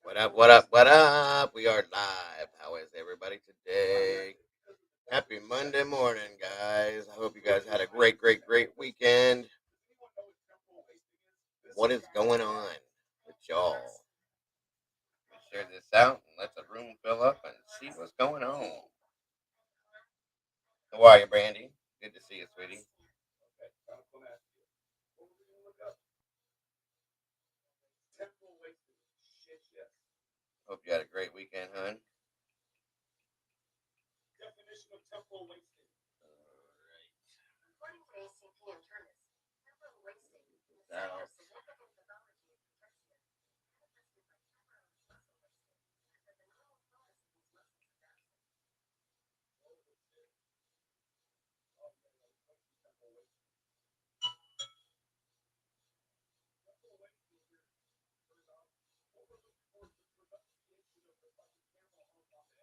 What up, what up, what up? We are live. How is everybody today? Happy Monday morning, guys. I hope you guys had a great weekend. What is going on with y'all? Let's share this out and let the room fill up and see what's going on. How are you, Brandy? Good to see you, sweetie. Hope you had a great weekend, hon. Now,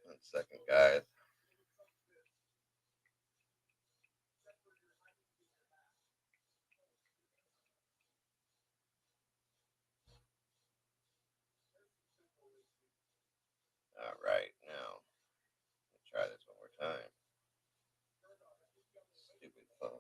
1 second, guys. All right, now let's try this one more time. Stupid phone.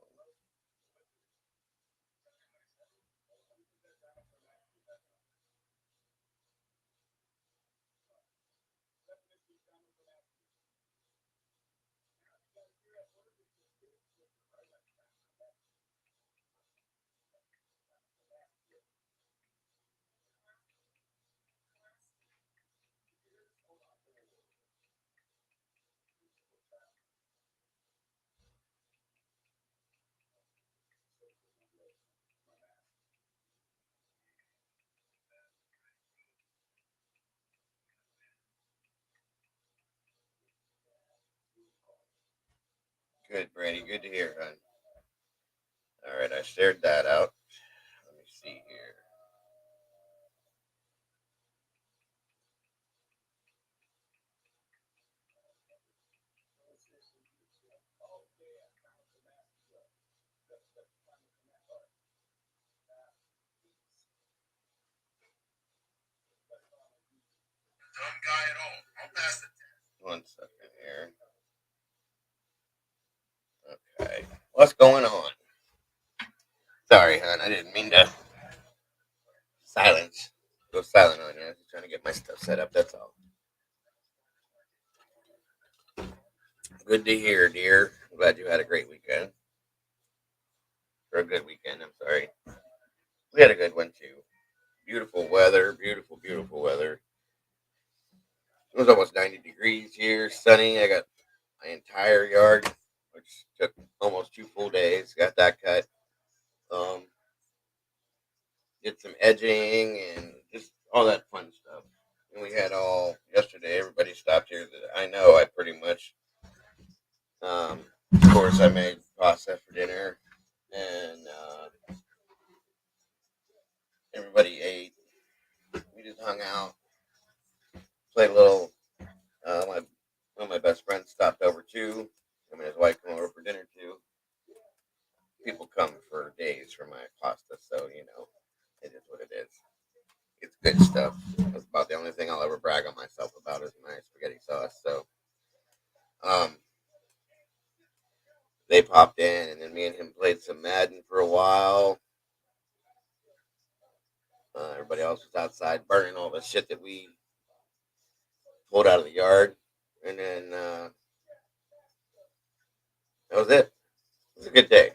Good, Brandy. Good to hear, hon. All right, I shared that out. Let me see here. Dumb guy at all. I'll pass it. 1 second here. Okay. What's going on? Sorry, hon. I didn't mean to silence. Go silent on you. I was just trying to get my stuff set up. That's all. Good to hear, dear. I'm glad you had a great weekend. Or a good weekend, I'm sorry. We had a good one, too. Beautiful weather. Beautiful weather. It was almost 90 degrees here. Sunny. I got my entire yard, which took almost 2 full days. Got that cut. Um, did some edging and just all that fun stuff. And we had all yesterday. Everybody stopped here that I know. I pretty much, of course, I made pasta for dinner, and everybody ate. We just hung out, played a little. One of my best friends stopped over too. Him and his wife come over for dinner too. People come for days for my pasta, so it is what it is. It's good stuff. That's about the only thing I'll ever brag on myself about is my spaghetti sauce. So, um, they popped in, and then me and him played some Madden for a while. Everybody else was outside burning all the shit that we pulled out of the yard, and then that was it. It was a good day,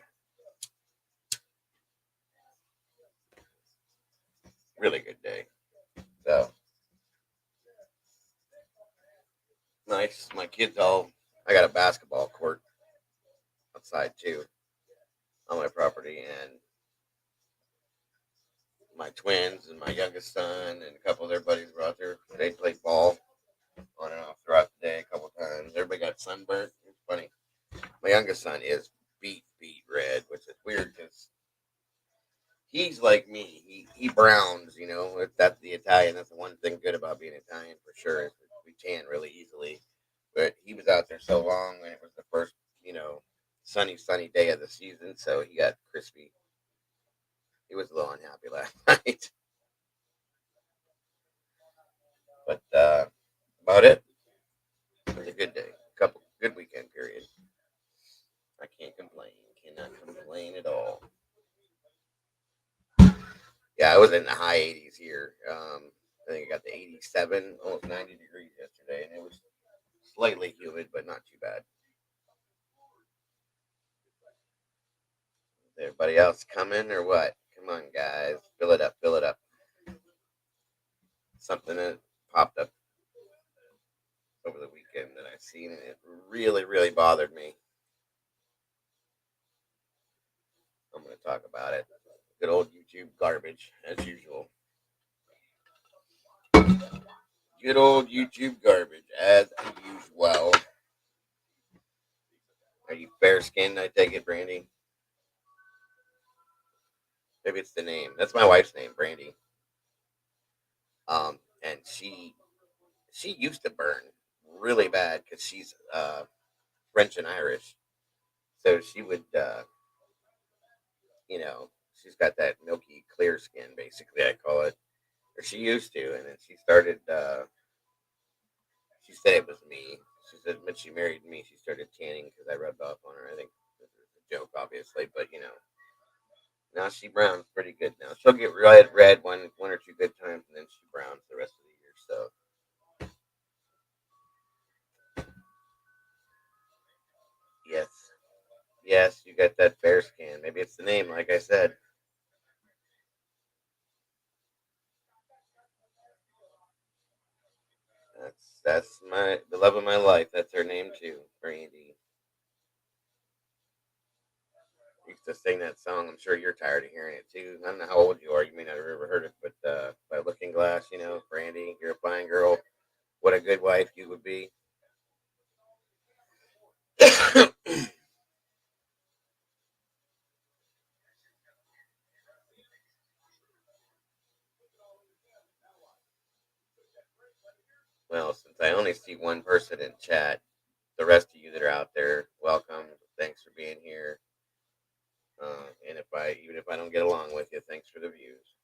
really good day. So nice. My kids all. I got a basketball court outside too on my property, and my twins and my youngest son and a couple of their buddies were out there. They played ball on and off throughout the day a couple of times. Everybody got sunburnt. It's funny. My youngest son is beat red, which is weird because he's like me. He browns, If that's the Italian. That's the one thing good about being Italian for sure. Is we tan really easily. But he was out there so long, and it was the first, sunny day of the season, so he got crispy. He was a little unhappy last night, but about it. It was a good day, couple good weekend period. I can't complain. Cannot complain at all. Yeah, I was in the high 80s here. I think I got to 87, almost 90 degrees yesterday, and it was slightly humid, but not too bad. Is everybody else coming or what? Come on, guys, fill it up, fill it up. Something that popped up over the weekend that I seen, and it really, really bothered me. I'm going to talk about it. Good old YouTube garbage, as usual. Good old YouTube garbage, as usual. Are you fair skinned? I take it, Brandy. Maybe it's the name. That's my wife's name, Brandy. And she used to burn really bad because she's French and Irish, so she would, she's got that milky clear skin, basically. I call it, or she used to, and then she started. She said it was me. She said when she married me, she started tanning because I rubbed off on her. I think this is a joke, obviously, but now she browns pretty good now. She'll get red one or two good times, and then she browns the rest of the year. So yes, yes, you got that fair skin. Maybe it's the name, like I said. That's my the love of my life. That's her name too, Brandy. Used to sing that song. I'm sure you're tired of hearing it too. I don't know how old you are. You may not have ever heard it, but by Looking Glass, Brandy, you're a fine girl. What a good wife you would be. Well, since I only see one person in chat, the rest of you that are out there, welcome. Thanks for being here. And even if I don't get along with you, thanks for the views.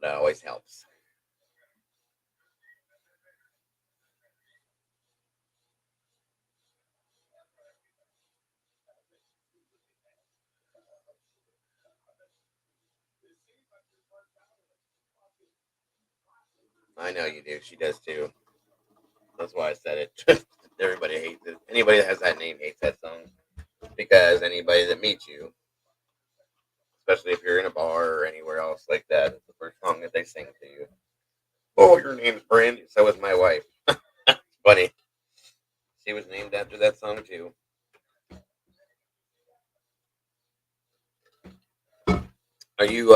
That always helps. I know you do. She does too. That's why I said it. Everybody hates it. Anybody that has that name hates that song because anybody that meets you, especially if you're in a bar or anywhere else like that, it's the first song that they sing to you. Oh, your name's Brandy. So was my wife. Funny. She was named after that song too. Are you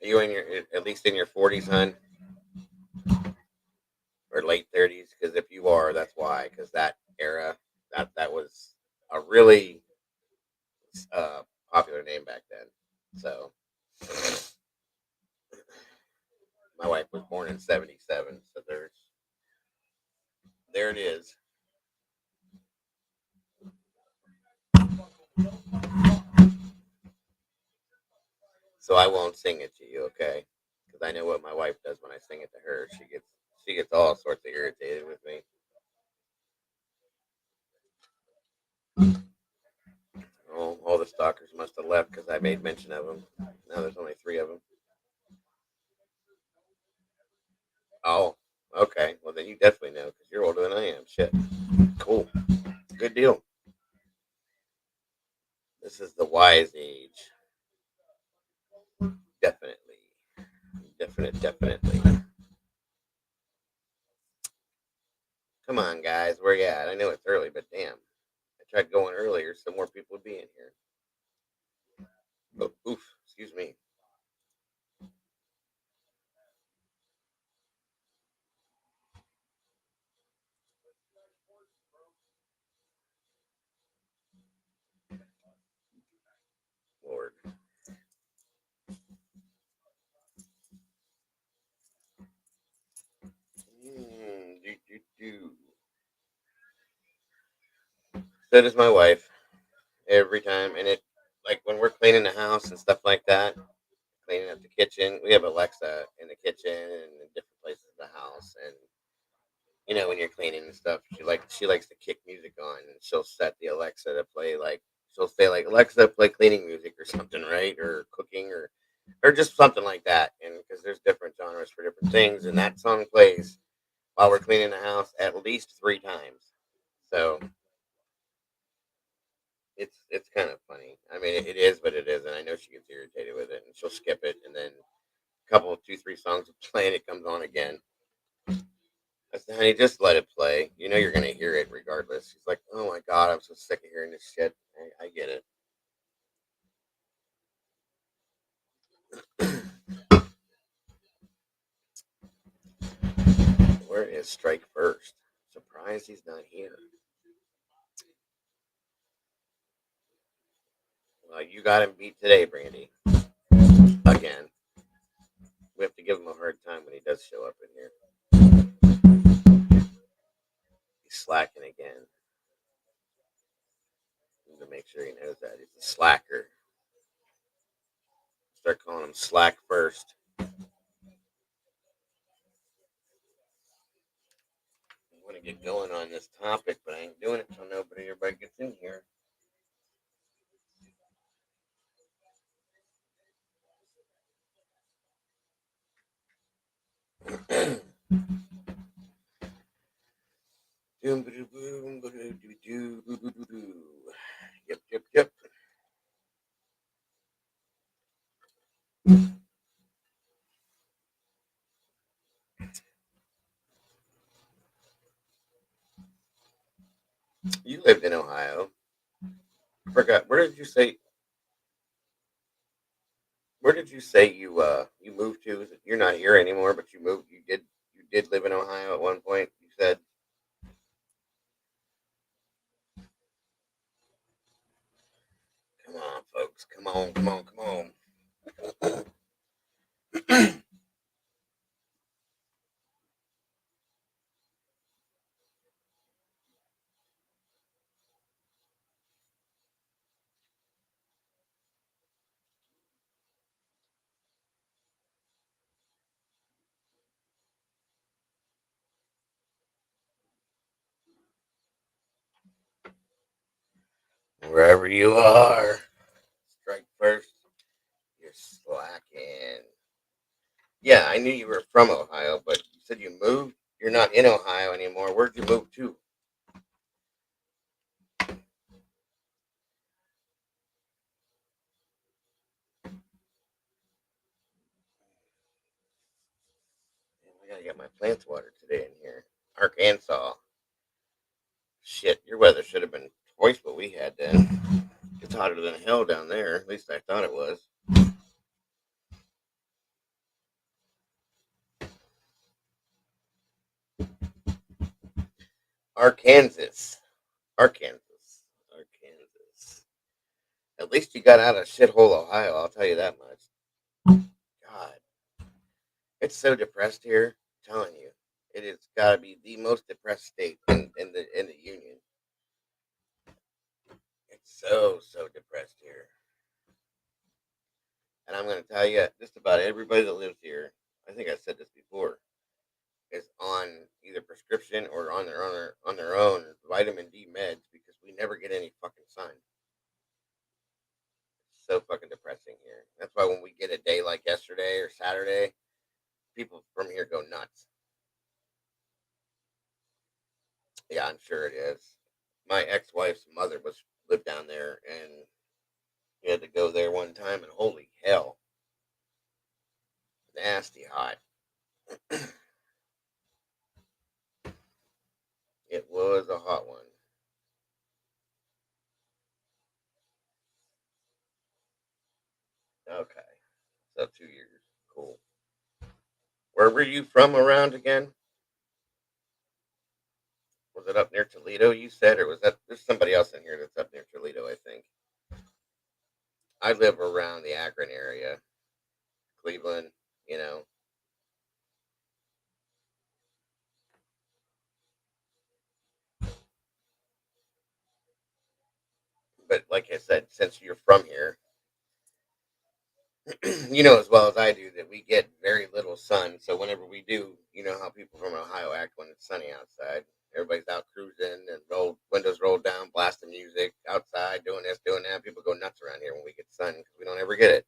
in your at least in your 40s, hon, or late 30s? Because if you are, that's why. Because that era, that was a really uh, popular name back then. So my wife was born in '77, so there it is. So I won't sing it to you, okay? Because I know what my wife does when I sing it to her. She gets all sorts of irritated with me. Oh, all the stalkers must have left because I made mention of them. Now there's only three of them. Oh, okay. Well, then you definitely know because you're older than I am. Shit. Cool. Good deal. This is the wise age. Definitely. Definitely. Come on, guys. Where you at? I know it's early, but damn. I tried going earlier so more people would be in here. Oh, oof. Excuse me. Lord. So does my wife every time, and it like when we're cleaning the house and stuff like that, cleaning up the kitchen. We have Alexa in the kitchen and in different places of the house, and when you're cleaning and stuff, she likes to kick music on, and she'll set the Alexa to play like she'll say like Alexa play cleaning music or something, right, or cooking or just something like that, and because there's different genres for different things, and that song plays while we're cleaning the house at least 3 times. So it's kind of funny. I mean, it is, but it isn't. I know she gets irritated with it, and she'll skip it, and then a couple, 2, 3 songs will play, and it comes on again. I said, honey, just let it play. You know you're gonna hear it regardless. She's like, oh my god, I'm so sick of hearing this shit. I get it. Where is Strike First? Surprised he's not here. Well, you got him beat today, Brandy. Again, we have to give him a hard time when he does show up in here. He's slacking again. Need to make sure he knows that he's a slacker. Start calling him Slack First. I want to get going on this topic, but I ain't doing it till everybody gets in here. Yep, yep, yep. You lived in Ohio. I forgot. Where did you say you moved to? You're not here anymore, but you moved. You did live in Ohio at one point. You said, "Come on, folks. Come on, come on, come on." Wherever you are, strike first. You're slacking. Yeah, I knew you were from Ohio, but you said you moved. You're not in Ohio anymore. Where'd you move to? I gotta get my plants watered today in here. Arkansas. Shit, your weather should have been twice what we had then. It's hotter than hell down there. At least I thought it was. Arkansas. Arkansas. Arkansas. At least you got out of shithole Ohio, I'll tell you that much. God. It's so depressed here. I'm telling you. It has gotta be the most depressed state in the union. It's so depressed here. And I'm gonna tell you, just about everybody that lives here, I think I said this before, is on either prescription or on their own vitamin D meds because we never get any fucking sun. It's so fucking depressing here. That's why when we get a day like yesterday or Saturday, people from here go nuts. Yeah, I'm sure it is. My ex-wife's mother was lived down there, and we had to go there one time, and holy hell, nasty hot. It was a hot one. Okay, so 2 years. Cool. Where were you from around again? Was it up near Toledo, you said, or was that there's somebody else in here that's up near Toledo, I think. I live around the Akron area, Cleveland, you know. But like I said, since you're from here, you know as well as I do that we get very little sun. So whenever we do, you know how people from Ohio act when it's sunny outside. Everybody's out cruising and windows rolled down, blasting music outside, doing this, doing that. People go nuts around here when we get sun because we don't ever get it.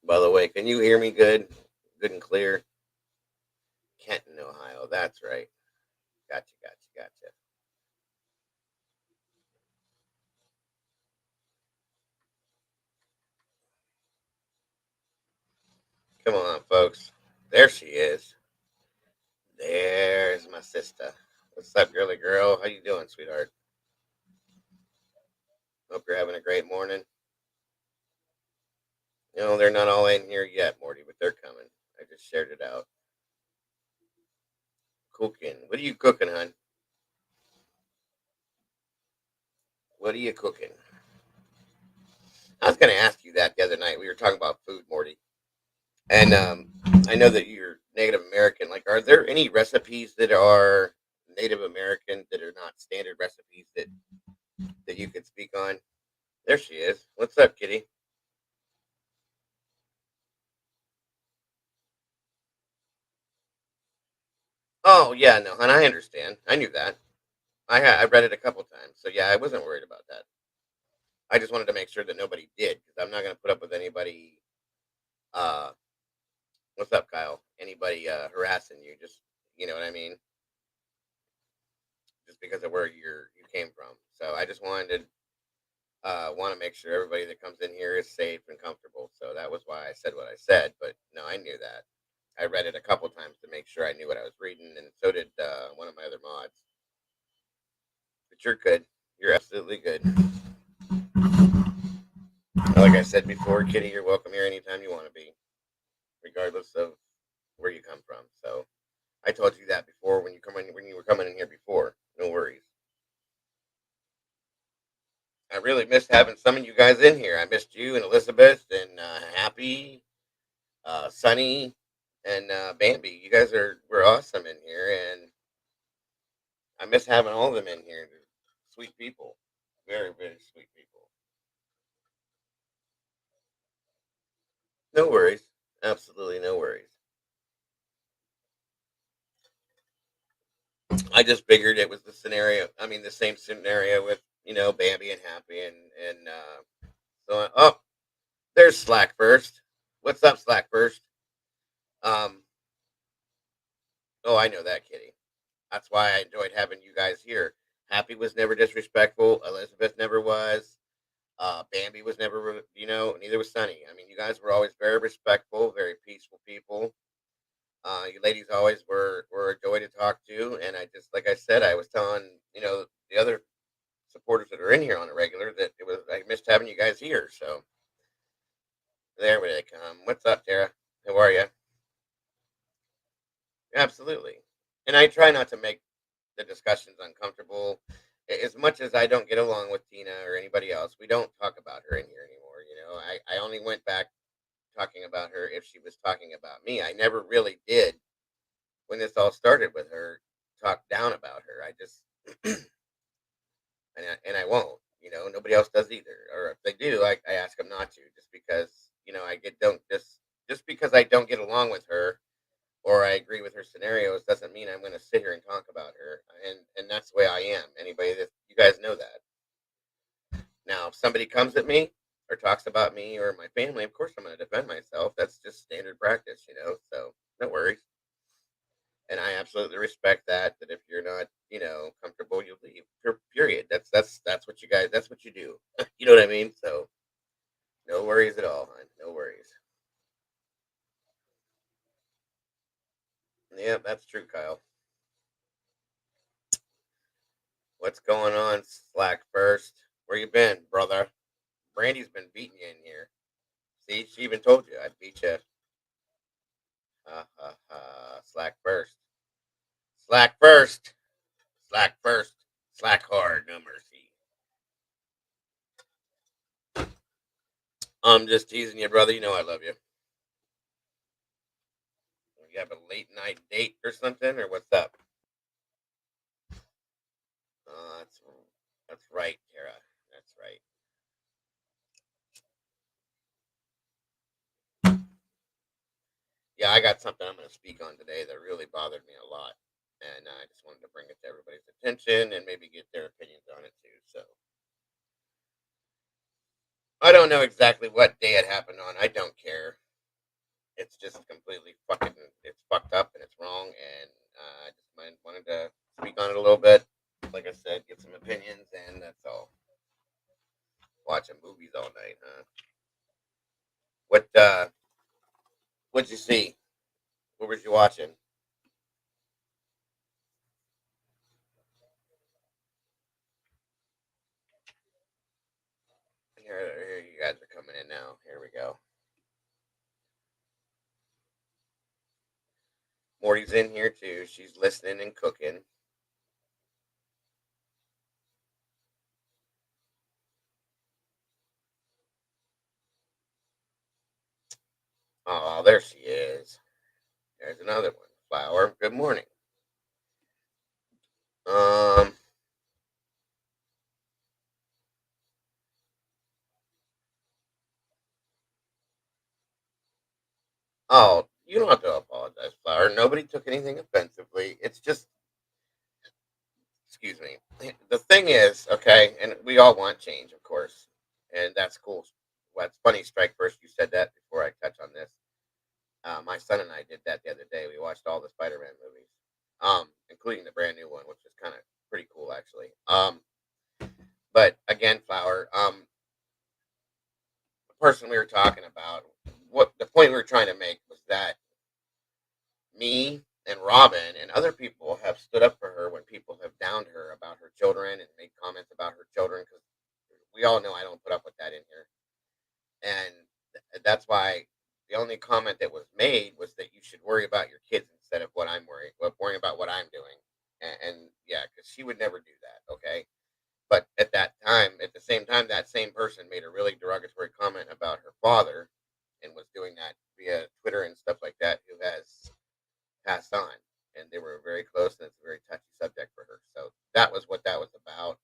By the way, can you hear me good and clear? Kenton, Ohio. That's right. Gotcha, gotcha, gotcha. Come on, folks. There she is. There's my sister. What's up, girly girl? How you doing, sweetheart? Hope you're having a great morning. You know, they're not all in here yet, Morty, but they're coming. I just shared it out. Cooking. What are you cooking, hon? What are you cooking? I was going to ask you that the other night. We were talking about food, Morty. And I know that you're Native American. Like, are there any recipes that are Native American that are not standard recipes that you could speak on? There she is. What's up, kitty? Oh, yeah, no, hon, I understand. I knew that. I read it a couple times. So, yeah, I wasn't worried about that. I just wanted to make sure that nobody did because I'm not going to put up with anybody. Uh, what's up, Kyle? Anybody harassing you? Just you know what I mean? Just because of where you came from. So I just wanted to want to make sure everybody that comes in here is safe and comfortable. So that was why I said what I said. But no, I knew that. I read it a couple times to make sure I knew what I was reading, and so did one of my other mods. But you're good. You're absolutely good. Like I said before, Kitty, you're welcome here anytime you want to be, regardless of where you come from. So I told you that before when you were coming in here before. No worries. I really missed having some of you guys in here. I missed you and Elizabeth and Happy, Sunny, and Bambi. You guys were awesome in here, and I miss having all of them in here. They're sweet people, very very sweet people. No worries, absolutely no worries. I just figured it was the scenario. I mean, the same scenario with Bambi and Happy oh, there's Slack first. What's up, Slack first? Um, oh, I know that, Kitty. That's why I enjoyed having you guys here. Happy was never disrespectful. Elizabeth never was. Bambi was never, neither was Sunny. I mean, you guys were always very respectful, very peaceful people. You ladies always were a joy to talk to. And I just, like I said, I was telling, the other supporters that are in here on a regular that I missed having you guys here. So there they come. What's up, Tara? How are you? Absolutely. And I try not to make the discussions uncomfortable. As much as I don't get along with Tina or anybody else, we don't talk about her in here anymore. I only went back talking about her if she was talking about me. I never really did when this all started with her talk down about her. I just and I won't. Nobody else does either. Or if they do, I ask them not to, just because I get don't just because I don't get along with her or I agree with her scenarios doesn't mean I'm going to sit here and talk about her. And that's the way I am. Anybody that you guys know that. Now, if somebody comes at me or talks about me or my family, of course I'm going to defend myself. That's just standard practice. So no worries. And I absolutely respect that. That if you're not, comfortable, you leave. Period. That's what you guys. That's what you do. You know what I mean? So no worries at all, hon. No worries. Yeah, that's true, Kyle. What's going on, Slack first? Where you been, brother? Brandy's been beating you in here. See, she even told you I'd beat you. Ha ha ha. Slack first. Slack first. Slack first. Slack hard. No mercy. I'm just teasing you, brother. You know I love you. You have a late night date or something, or what's up? That's right, Tara. That's right. Yeah, I got something I'm going to speak on today that really bothered me a lot, and I just wanted to bring it to everybody's attention and maybe get their opinions on it too. So I don't know exactly what day it happened on. I don't care. It's just completely fucking. It's fucked up and it's wrong, and I just wanted to speak on it a little bit. Like I said, get some opinions, and that's all. Watching movies all night, huh? What what'd you see? What was you watching? Here you guys are coming in now. Here we go. Morty's in here too. She's listening and cooking. Oh, there she is. There's another one. Flower. Good morning. Um. Oh, you don't have to apologize, Flower. Nobody took anything offensively. It's just, excuse me. The thing is, okay, and we all want change, of course, and that's cool. What's funny, Strike First, you said that before I touch on this. My son and I did that the other day. We watched all the Spider-Man movies, including the brand new one, which is kind of pretty cool, actually. But again, Flower, the person we were talking about, what the point we were trying to make was that me and Robin and other people have stood up for her when people have downed her about her children and made comments about her children because we all know I don't put up with that in here. And that's why the only comment that was made was that you should worry about your kids instead of worrying about what I'm doing. And yeah, because she would never do that. Okay. But at that time, at the same time, that same person made a really derogatory comment about her father and was doing that via Twitter and stuff like that, who has passed on. And they were very close, and it's a very touchy subject for her. So that was what that was about.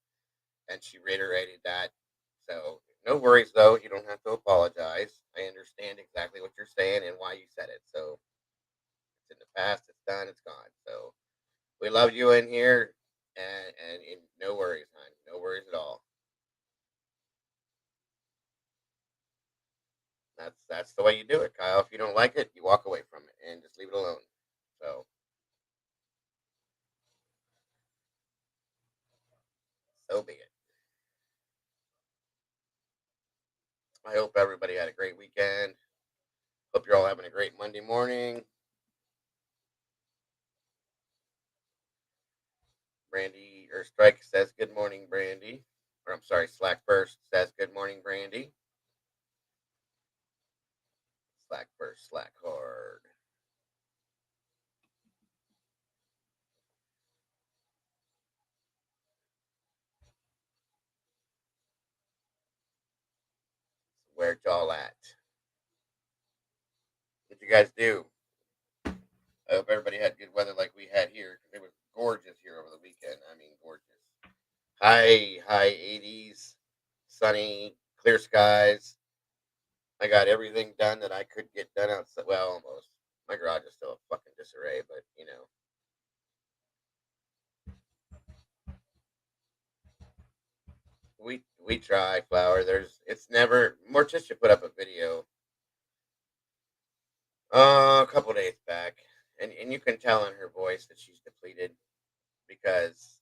And she reiterated that. So no worries, though. You don't have to apologize. I understand exactly what you're saying and why you said it. So it's in the past, it's done, it's gone. So we love you in here, and no worries, hon. No worries at all. That's the way you do it, Kyle. If you don't like it, you walk away from it and just leave it alone. So so be it. I hope everybody had a great weekend. Hope you're all having a great Monday morning. Brandy or Strike says good morning, Brandy. Or I'm sorry, Slack First says good morning, Brandy. Slack First, Slack Hard. Where y'all at? What you guys do? I hope everybody had good weather like we had here. It was gorgeous here over the weekend. I mean, gorgeous. High 80s, sunny, clear skies. I got everything done that I could get done outside. Well, almost. My garage is still a fucking disarray, but we try. Flower. It's never. Morticia put up a video a couple days back, and you can tell in her voice that she's depleted because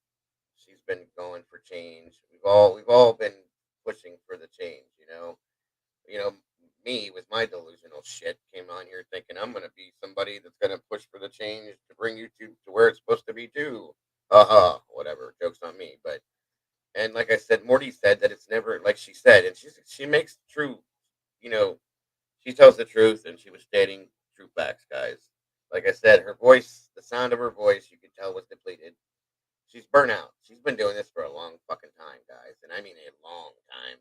she's been going for change. We've all been pushing for the change. You know, me with my delusional shit came on here thinking I'm gonna be somebody that's gonna push for the change to bring you to where it's supposed to be too. Whatever. Jokes on me. But and like I said, Morty said that it's never like she said, and she makes true. You know, she tells the truth, and she was stating true facts, guys. Like I said, her voice, the sound of her voice, you could tell was depleted. She's burnt out. She's been doing this for a long fucking time, guys, and I mean a long time.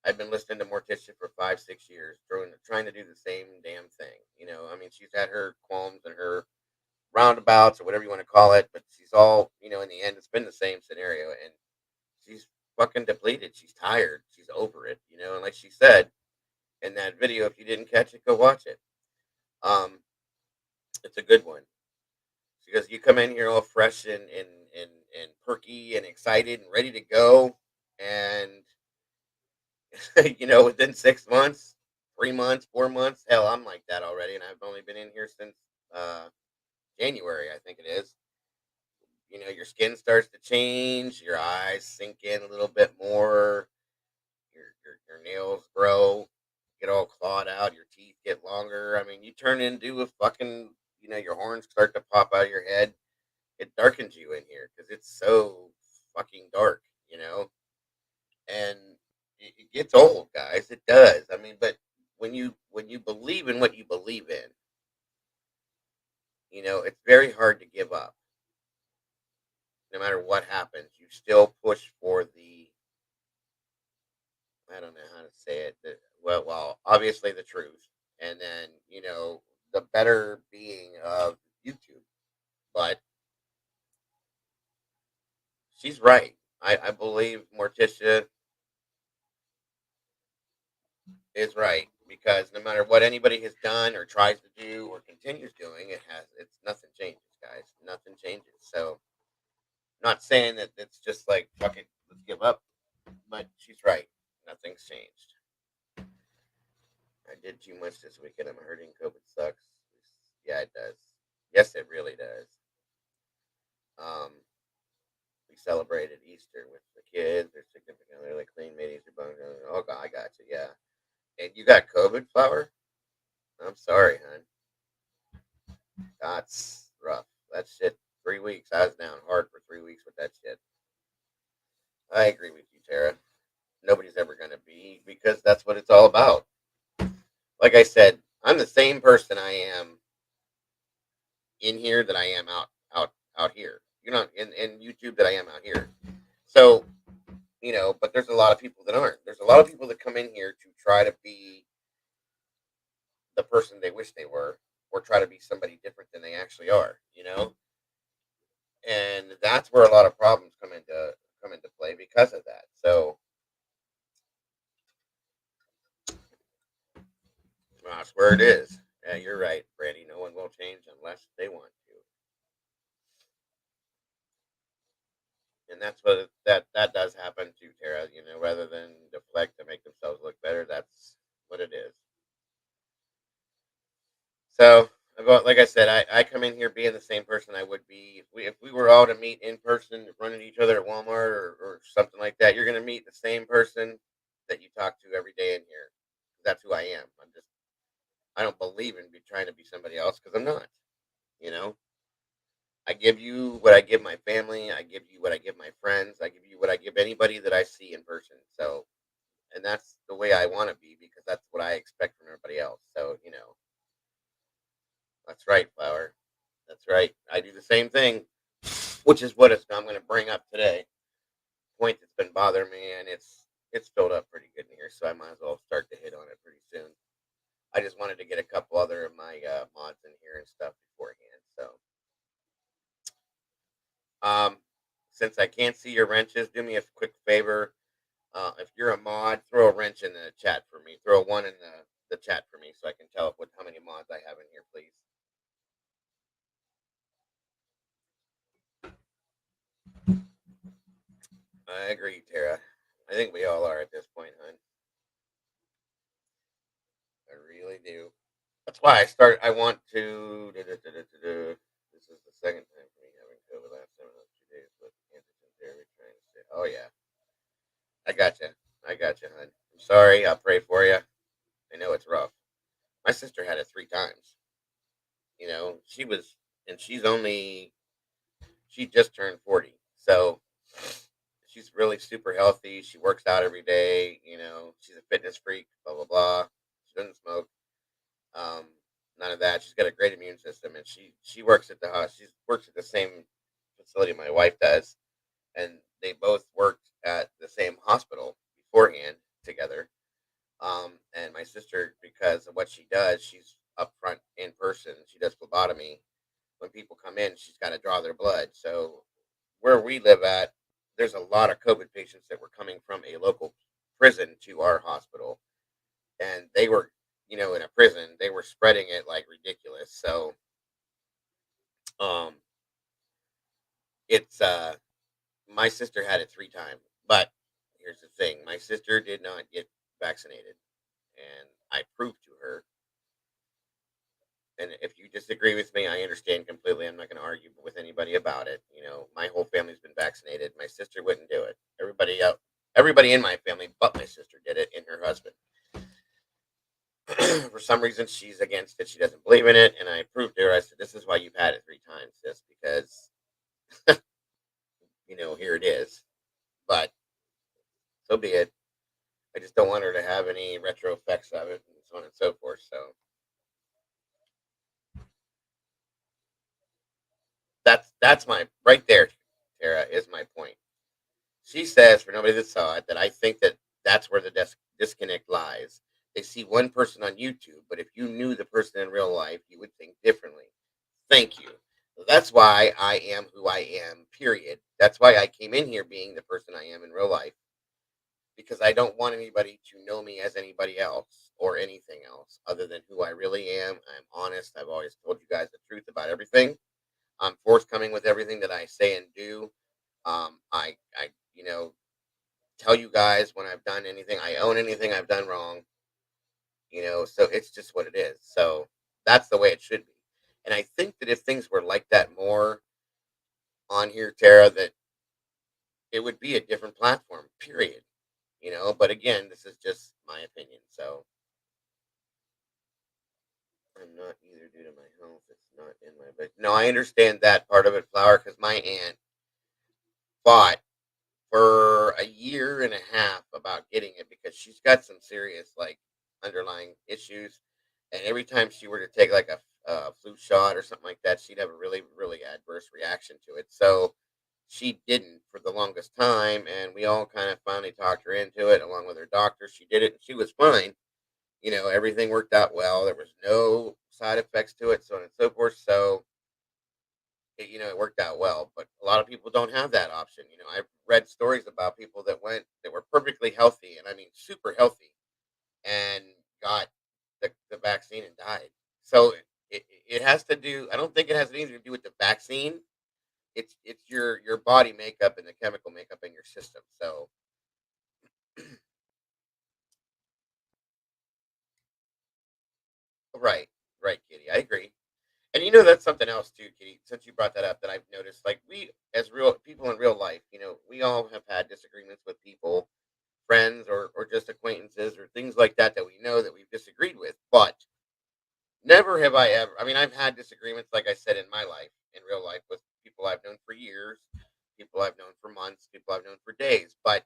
I've been listening to Morticia for 5, 6 years, trying to do the same damn thing. I mean, she's had her qualms and her roundabouts or whatever you want to call it, but she's all, in the end, it's been the same scenario, and she's fucking depleted. She's tired. She's over it, and like she said in that video, if you didn't catch it, go watch it. Um, it's a good one because you come in here all fresh and perky and excited and ready to go, and within 6 months, 3 months, 4 months, hell, I'm like that already, and I've only been in here since uh, January, I think it is. Your skin starts to change, your eyes sink in a little bit more, your nails grow, get all clawed out, your teeth get longer. I mean, you turn into a fucking, your horns start to pop out of your head. It darkens you in here because it's so fucking dark, and it gets old, guys. It does. I mean, but when you believe in what you believe in, it's very hard to give up. No matter what happens, you still push for the, I don't know how to say it. Obviously the truth, and then the better being of YouTube. But she's right. I believe Morticia is right because no matter what anybody has done or tries to do or continues doing, it's nothing changes, guys. Nothing changes. So, not saying that it's just like fuck it, let's give up, but she's right. Nothing's changed. I did too much this weekend. I'm hurting. COVID sucks. Yeah, it does. Yes, it really does. Um, we celebrated Easter with the kids, their significant other, like clean meetings, your bones. Oh, God, I got you. Yeah. And you got COVID, Flower? I'm sorry, hon. That's rough. That shit. 3 weeks. I was down hard for 3 weeks with that shit. I agree with you, Tara. Nobody's ever going to be because that's what it's all about. Like I said, I'm the same person I am in here that I am out here. In YouTube that I am out here. So, but there's a lot of people that aren't. There's a lot of people that come in here to try to be the person they wish they were, or try to be somebody different than they actually are. And that's where a lot of problems come into play because of that. So that's where it is. Yeah, you're right, Brandy. No one will change unless they want to, and that's what that does happen too, Tara. Rather than deflect to make themselves look better, that's what it is. So, like I said, I come in here being the same person I would be if we were all to meet in person, running each other at Walmart or something like that. You're gonna meet the same person that you talk to every day in here. That's who I am. I don't believe in trying to be somebody else because I'm not. You know, I give you what I give my family. I give you what I give my friends. I give you what I give anybody that I see in person. So, and that's the way I want to be because that's what I expect from everybody else. So, that's right, Flower. That's right. I do the same thing, which is what I'm going to bring up today. Point that's been bothering me, and it's filled up pretty good in here, so I might as well start to hit on it pretty soon. I just wanted to get a couple other of my mods in here and stuff beforehand. So, um, since I can't see your wrenches, do me a quick favor. If you're a mod, throw a wrench in the chat for me. Throw a one in the chat for me so I can tell how many mods I have in here, please. I agree, Tara. I think we all are at this point, hon. I really do. That's why I want to. This is the second time for me having COVID last time in 2 days, but antigen therapy trying to say, oh yeah, I got you. I got you, hon. I'm sorry. I'll pray for you. I know it's rough. My sister had it 3 times. She was, and she just turned 40, so she's really super healthy. She works out every day. She's a fitness freak. Blah blah blah. She doesn't smoke. Um, None of that. She's got a great immune system, and she works at the house. She works at the same facility my wife does, and they both worked at the same hospital beforehand. together. And my sister, because of what she does, she's up front in person. She does phlebotomy. When people come in, she's got to draw their blood. So where we live at, there's a lot of COVID patients that were coming from a local prison to our hospital, and they were, in a prison, they were spreading it like ridiculous. So, um, it's my sister had it 3 times, but here's the thing: my sister did not get vaccinated, and I proved to her. And if you disagree with me, I understand completely. I'm not going to argue with anybody about it. My whole family's been vaccinated. My sister wouldn't do it. Everybody in my family, but my sister did it, and her husband. For some reason, she's against it. She doesn't believe in it, and I proved to her. I said, "This is why you've had it 3 times, sis, because here it is." But so be it. I just don't want her to have any retro effects of it, and so on and so forth. So that's my right there. Tara is my point. She says, for nobody that saw it, that I think that that's where the disconnect lies. They see one person on YouTube, but if you knew the person in real life, you would think differently. Thank you. That's why I am who I am, period. That's why I came in here being the person I am in real life, because I don't want anybody to know me as anybody else or anything else other than who I really am. I'm honest. I've always told you guys the truth about everything. I'm forthcoming with everything that I say and do. I tell you guys when I've done anything. I own anything I've done wrong. So it's just what it is. So that's the way it should be. And I think that if things were like that more on here, Tara, that it would be a different platform, period. But again, this is just my opinion. So I'm not either due to my health. It's not in my bed. No, I understand that part of it, Flower, because my aunt fought for a year and a half about getting it because she's got some serious like underlying issues, and every time she were to take like a flu shot or something like that, she'd have a really really adverse reaction to it. So she didn't for the longest time, and we all kind of finally talked her into it along with her doctor. She did it, and she was fine. Everything worked out well. There was no side effects to it, so on and so forth. So it worked out well. But a lot of people don't have that option. I've read stories about people that went that were perfectly healthy, and I mean super healthy, and got the vaccine and died. So it has to do. I don't think it has anything to do with the vaccine. It's your body makeup and the chemical makeup in your system. So right, right, Kitty, I agree. And that's something else too, Kitty. Since you brought that up, that I've noticed, like we as real people in real life, we all have had disagreements with people, friends, or just acquaintances, or things like that we know that we've disagreed with. But never have I ever. I mean, I've had disagreements, like I said, in my life, in real life, with people I've known for years, people I've known for months, people I've known for days. But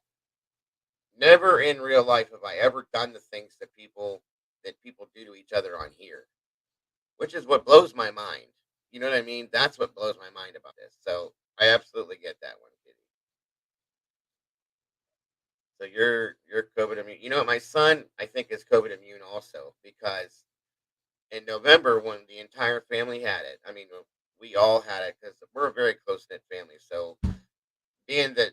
never in real life have I ever done the things that people do to each other on here, which is what blows my mind. You know what I mean? That's what blows my mind about this. So I absolutely get that one, Kitty. So you're COVID immune. You know what? My son, I think, is COVID immune also, because in November when the entire family had it. I mean, we all had it because we're a very close knit family. So being that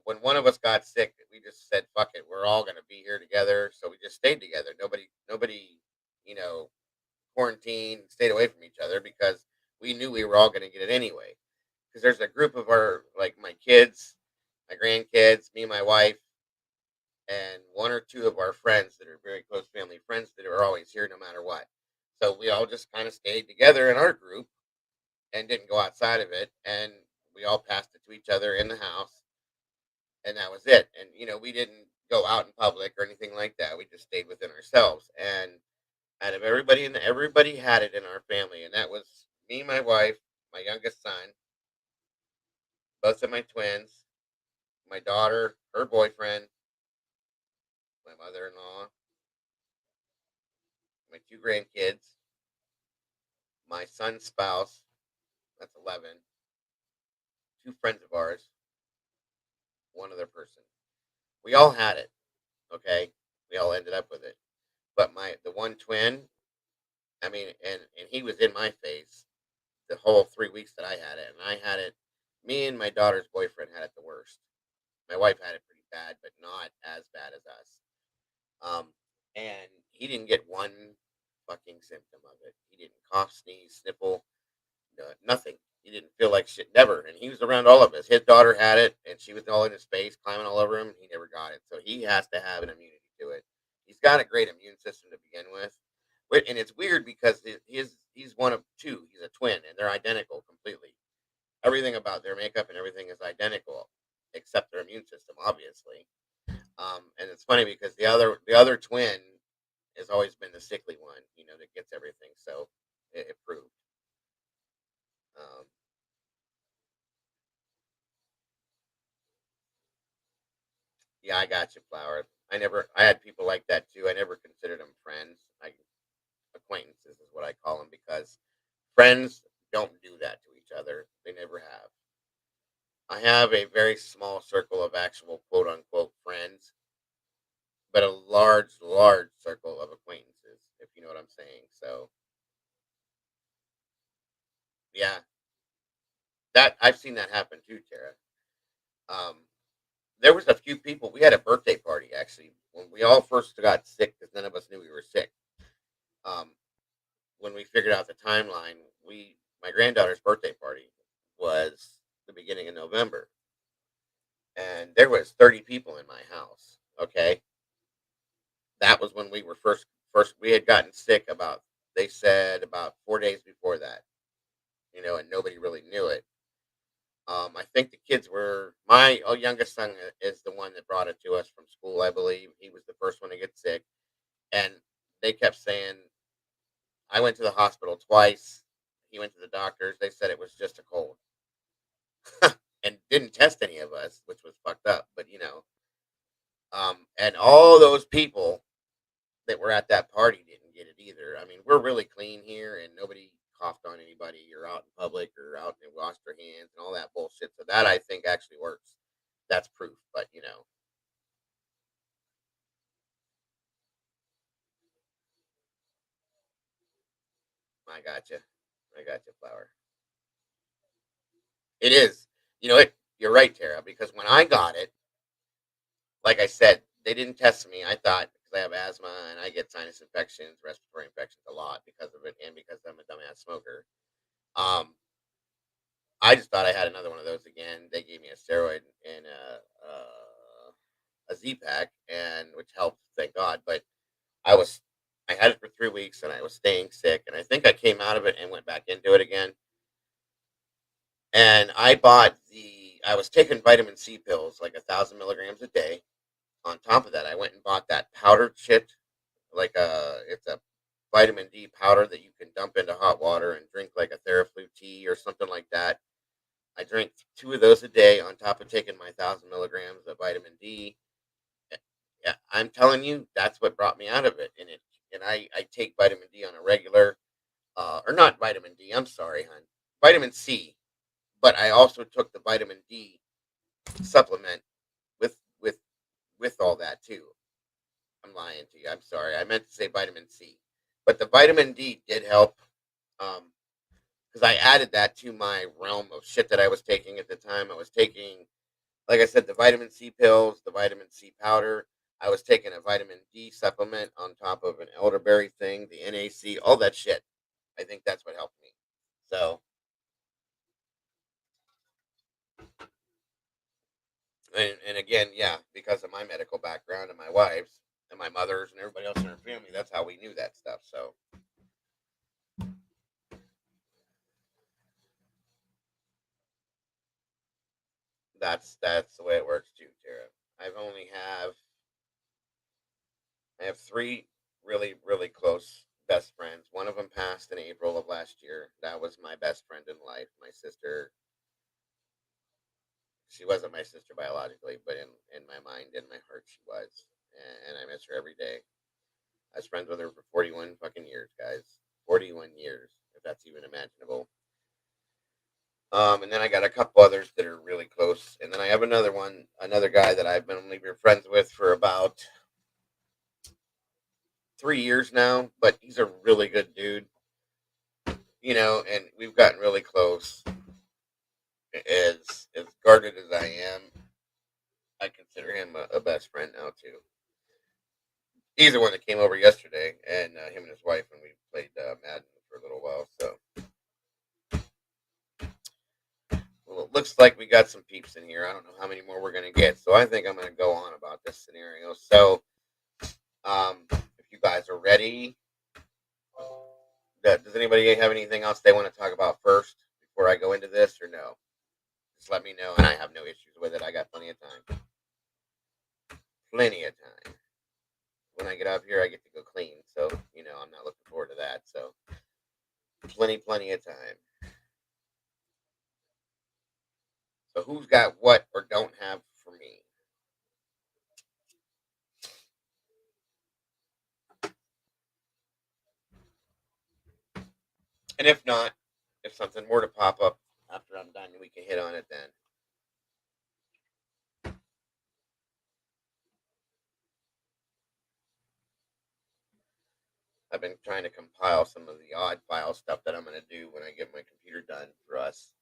when one of us got sick, we just said, "Fuck it, we're all gonna be here together." So we just stayed together. Nobody, you know, quarantined, stayed away from each other because we knew we were all gonna get it anyway. Because there's a group of like my kids, my grandkids, me and my wife, and one or two of our friends that are very close family friends that are always here no matter what. So we all just kind of stayed together in our group and didn't go outside of it, and we all passed it to each other in the house, and that was it. And we didn't go out in public or anything like that. We just stayed within ourselves. And out of everybody had it in our family, and that was me, my wife, my youngest son, both of my twins, my daughter, her boyfriend, my mother-in-law, my two grandkids, my son's spouse, that's 11, two friends of ours, one other person. We all had it. Okay, we all ended up with it. But the one twin, I mean, and he was in my face the whole 3 weeks that I had it, and I had it. Me and my daughter's boyfriend had it the worst. My wife had it pretty bad, but not as bad as us. And he didn't get one fucking symptom of it. He didn't cough, sneeze, sniffle, nothing. He didn't feel like shit, never. And he was around all of us. His daughter had it, and she was all in his face, climbing all over him. He never got it, so he has to have an immunity to it. He's got a great immune system to begin with, and it's weird because he's one of two. He's a twin, and they're identical completely. Everything about their makeup and everything is identical, except their immune system, obviously. And it's funny because the other twin has always been the sickly one, that gets everything. So it proved. Um, yeah, I got you, Flower. I had people like that too. I never considered them friends. Acquaintances is what I call them because friends don't do that to each other. They never have. I have a very small circle of actual quote unquote friends, but a large, large circle of acquaintances, if you know what I'm saying. So yeah, that I've seen that happen too, Tara. Um, there was a few people. We had a birthday party actually when we all first got sick because none of us knew we were sick. Um, when we figured out the timeline, we my granddaughter's birthday party was the beginning of November, and there was 30 people in my house. Okay, that was when we were first. We had gotten sick about they said about 4 days before that, and nobody really knew it. I think the kids were my youngest son is the one that brought it to us from school. I believe he was the first one to get sick, and they kept saying I went to the hospital twice. He went to the doctors. They said it was just a cold, and didn't test any of us, which was fucked up. But and all those people that were at that party didn't get it either. I mean, we're really clean here, and nobody coughed on anybody or out in public or out and washed their hands and all that bullshit. So that I think actually works. That's proof. But I gotcha. I gotcha, Flower. It is. You're right, Tara. Because when I got it, like I said, they didn't test me. I thought because I have asthma and I get sinus infections, respiratory infections a lot because of it, and because I'm a dumbass smoker. Um, I just thought I had another one of those again. They gave me a steroid and a Z pack, and which helped, thank God. But I was I had it for 3 weeks, and I was staying sick, and I think I came out of it and went back into it again. And I was taking vitamin C pills, like 1,000 milligrams a day. On top of that, I went and bought that powdered shit, it's a vitamin D powder that you can dump into hot water and drink like a Theraflu tea or something like that. I drank two of those a day on top of taking my 1,000 milligrams of vitamin D. Yeah, I'm telling you, that's what brought me out of it. And I take vitamin D on a regular, or not vitamin D. I'm sorry, hon, vitamin C. But I also took the vitamin D supplement with with with all that too. I'm lying to you. I'm sorry. I meant to say vitamin C, but the vitamin D did help. Because I added that to my realm of shit that I was taking at the time. I was taking, like I said, the vitamin C pills, the vitamin C powder. I was taking a vitamin D supplement on top of an elderberry thing, the NAC, all that shit. I think that's what helped me. So, and again, yeah, because of my medical background and my wife's and my mother's and everybody else in her family, that's how we knew that stuff. So that's the way it works too, Tara. I've only have I have three really, really close best friends. One of them passed in April of last year. That was my best friend in life. My sister, she wasn't my sister biologically, but in my mind, in my heart, she was. And I miss her every day. I was friends with her for 41 fucking years, guys. 41 years, if that's even imaginable. And then I got a couple others that are really close. And then I have another guy that I've been only been friends with for about 3 years now, but he's a really good dude, and we've gotten really close. As guarded as I am, I consider him a best friend now too. He's the one that came over yesterday, and him and his wife, and we played Madden for a little while. So, well, it looks like we got some peeps in here. I don't know how many more we're gonna get, so I think I'm gonna go on about this scenario. So, if you guys are ready, does anybody have anything else they want to talk about first before I go into this, or no? Just let me know, and I have no issues with it. I got plenty of time. Plenty of time. When I get up here, I get to go clean, so I'm not looking forward to that. So, plenty of time. So, who's got what or don't have for me? And if not, if something were to pop up after I'm done, we can hit on it then. I've been trying to compile some of the odd file stuff that I'm going to do when I get my computer done for us.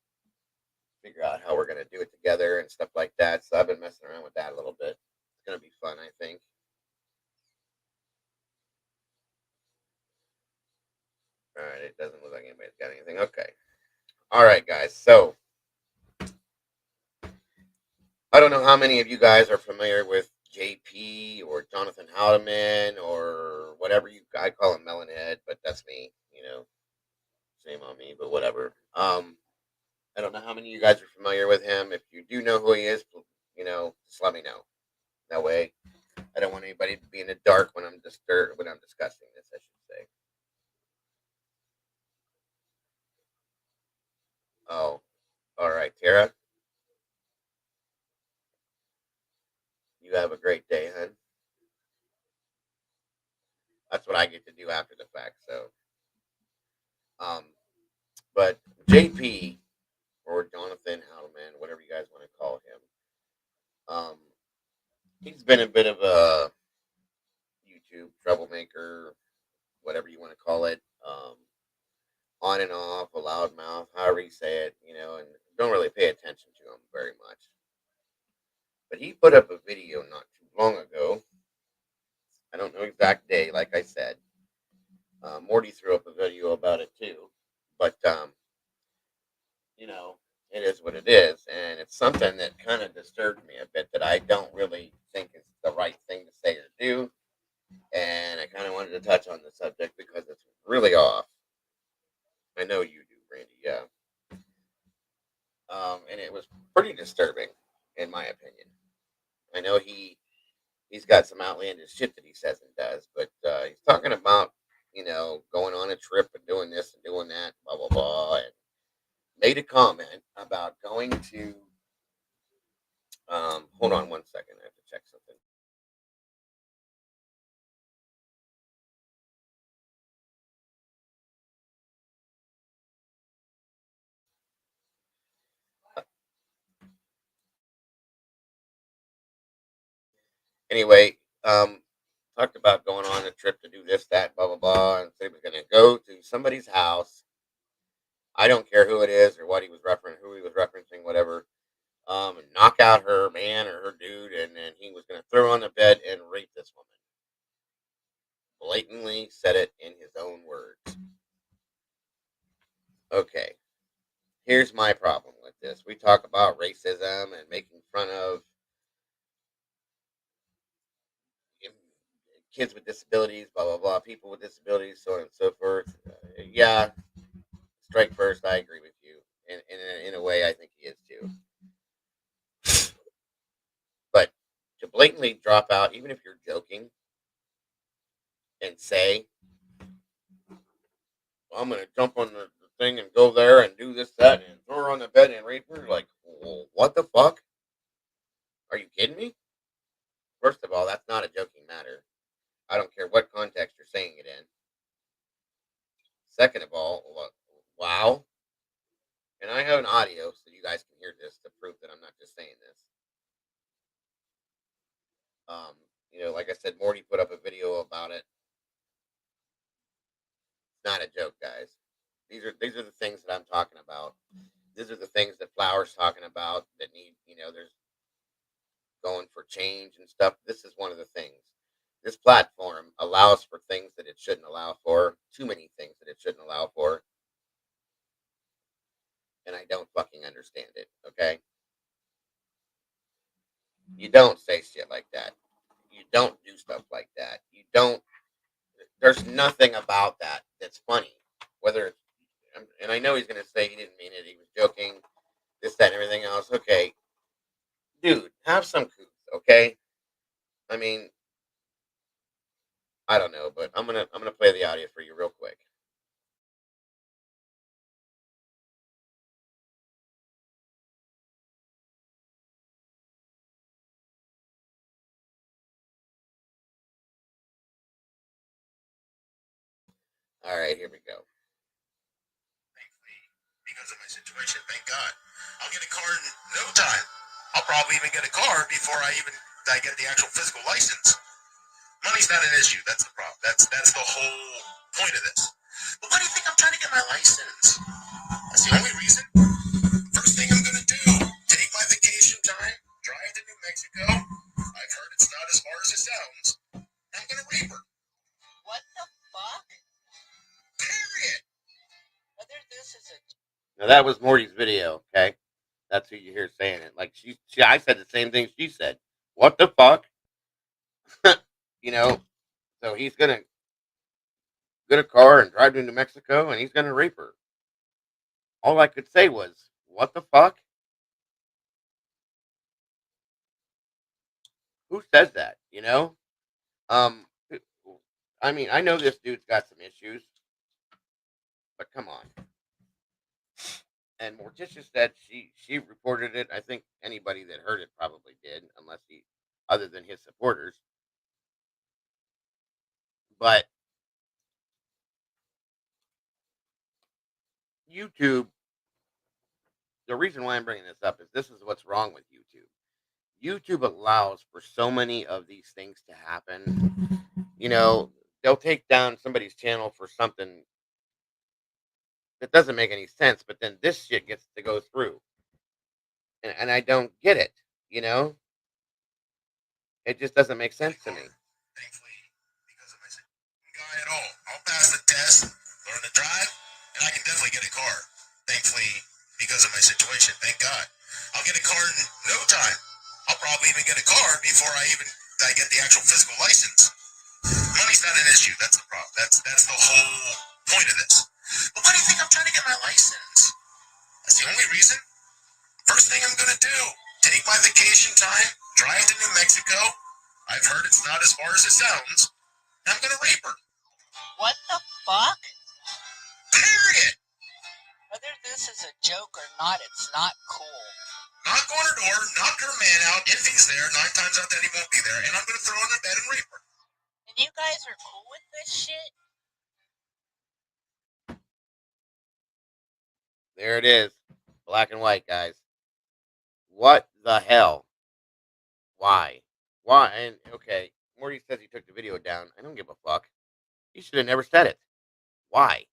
Figure out how we're going to do it together and stuff like that. So I've been messing around with that a little bit. It's going to be fun, I think. All right, it doesn't look like anybody's got anything. Okay. All right, guys. So I don't know how many of you guys are familiar with JP or Jonathan Howdeman or whatever I call him Melonhead, but that's me. Shame on me, but whatever. I don't know how many of you guys are familiar with him. If you do know who he is, just let me know. That way, I don't want anybody to be in the dark when I'm disturbed when I'm discussing this. I should say. Oh, all right, Tara. You have a great day, hun. That's what I get to do after the fact. So, um, but JP or Jonathan Howman, whatever you guys want to call him, he's been a bit of a YouTube troublemaker, whatever you want to call it. On and off, a loudmouth, however you say it, and don't really pay attention to him very much. But he put up a video not too long ago. I don't know exact day, like I said. Morty threw up a video about it too, but you know, it is what it is, and it's something that kind of disturbed me a bit that I don't really think is the right thing to say or do, and I kind of wanted to touch on the subject because it's really off. I know you do, Randy. Yeah, and it was pretty disturbing, in my opinion. I know he's got some outlandish shit that he says and does, but he's talking about going on a trip and doing this and doing that, blah blah blah, and made a comment about going to. Hold on one second, I have to check something. Anyway, talked about going on a trip to do this, that, blah blah blah, and said he was going to go to somebody's house. I don't care who it is or what he was referencing, who he was referencing, whatever. And knock out her man or her dude, and then he was going to throw her on the bed and rape this woman. Blatantly said it in his own words. Okay, here's my problem with this. We talk about racism and making fun of kids with disabilities, blah blah blah, people with disabilities, so on and so forth. Yeah, strike first. I agree with you, and in a way, I think he is too. But to blatantly drop out, even if you're joking, and say, well, "I'm going to jump on the thing and go there and do this, that, and throw her on the bed and rape her," like, well, what the fuck? Are you kidding me? First of all, that's not a joking matter. I don't care what context you're saying it in. Second of all, wow. And I have an audio so you guys can hear this to prove that I'm not just saying this. Um, like I said, Morty put up a video about it. those are the things that Flower's talking about that need, there's going for change and stuff. This is one of the things. This platform allows for things that it shouldn't allow for, too many things that it shouldn't allow for, and I don't fucking understand it. Okay, you don't say shit like that. You don't do stuff like that. You don't. There's nothing about that that's funny. Whether it's, and I know he's gonna say he didn't mean it. He was joking. This, that, and everything else. Okay, dude, have some couth. Okay, I mean, I don't know, but I'm gonna play the audio for you real quick. All right, here we go. Thankfully, because of my situation, thank God, I'll get a car in no time. I'll probably even get a car before I get the actual physical license. Money's not an issue. That's the problem. That's the whole point of this. But why do you think I'm trying to get my license? That's the only reason. First thing I'm gonna do, take my vacation time, drive to New Mexico. I've heard it's not as far as it sounds. I'm gonna rape her. What the fuck? Period. Whether this is a Now that was Morty's video, okay? That's who you hear saying it. Like I said the same thing she said. What the fuck? you know, so he's gonna get a car and drive to New Mexico and he's gonna rape her. All I could say was, what the fuck? Who says that? Um, I mean, I know this dude's got some issues, but come on. And Morticia said she reported it. I think anybody that heard it probably did, unless other than his supporters. But YouTube, the reason why I'm bringing this up is this is what's wrong with YouTube. YouTube allows for so many of these things to happen. They'll take down somebody's channel for something that doesn't make any sense, but then this shit gets to go through. And I don't get it, you know? It just doesn't make sense to me. Thankfully, because of my guy at all. I'll pass the test, learn to drive, and I can definitely get a car. Thankfully, because of my situation, thank God. I'll get a car in no time. I'll probably even get a car before I get the actual physical license. Money's not an issue. That's the problem. That's the whole point of this. But why do you think I'm trying to get my license? That's the only reason. First thing I'm gonna do, take my vacation time, drive to New Mexico. I've heard it's not as far as it sounds. And I'm gonna rape her. What the fuck? Period. Whether this is a joke or not, it's not cool. Knock on her door, knock her man out. If he's there, 9 times out of 10 he won't be there, and I'm gonna throw her in the bed and rape her. And you guys are cool with this shit? There it is. Black and white, guys. What the hell? Why? Why? And okay, Morty says he took the video down. I don't give a fuck. He should have never said it. Why?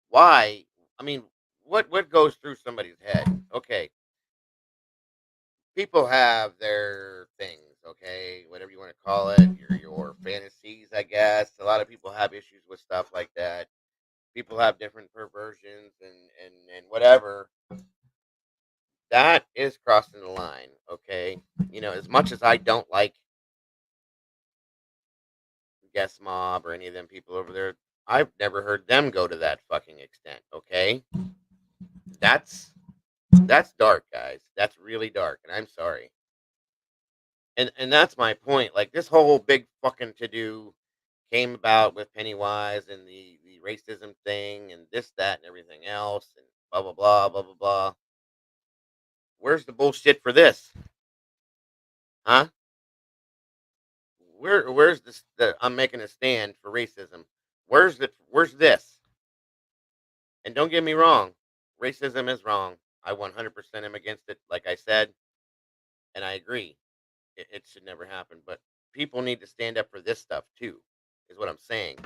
Why? I mean, what goes through somebody's head? Okay, people have their things. Okay, whatever you want to call it, your fantasies. I guess a lot of people have issues with stuff like that. People have different perversions and whatever. That is crossing the line. Okay, as much as I don't like Guest Mob or any of them people over there, I've never heard them go to that fucking extent. Okay, that's dark, guys. That's really dark, and I'm sorry. And that's my point. Like this whole big fucking to do came about with Pennywise and the racism thing and this, that, and everything else and blah blah blah blah blah blah. Where's the bullshit for this? Huh? Where's this? I'm making a stand for racism. Where's this? And don't get me wrong, racism is wrong. I 100% am against it. Like I said, and I agree, it should never happen. But people need to stand up for this stuff too. Is what I'm saying.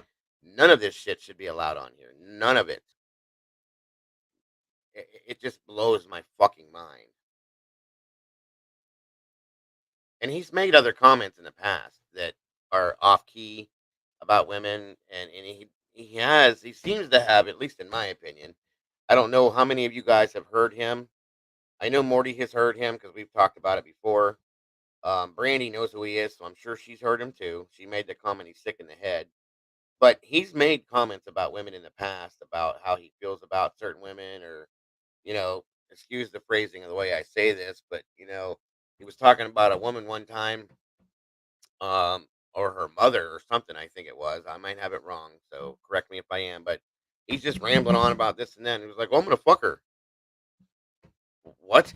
None of this shit should be allowed on here. None of it. It just blows my fucking mind. And he's made other comments in the past that are off key about women, and he seems to have, at least in my opinion. I don't know how many of you guys have heard him. I know Morty has heard him because we've talked about it before. Brandy knows who he is, so I'm sure she's heard him too. She made the comment he's sick in the head. But he's made comments about women in the past about how he feels about certain women, or, excuse the phrasing of the way I say this, but, he was talking about a woman one time, um, or her mother or something, I think it was. I might have it wrong, so correct me if I am, but he's just rambling on about this and that. And he was like, "Well, I'm gonna fuck her." What?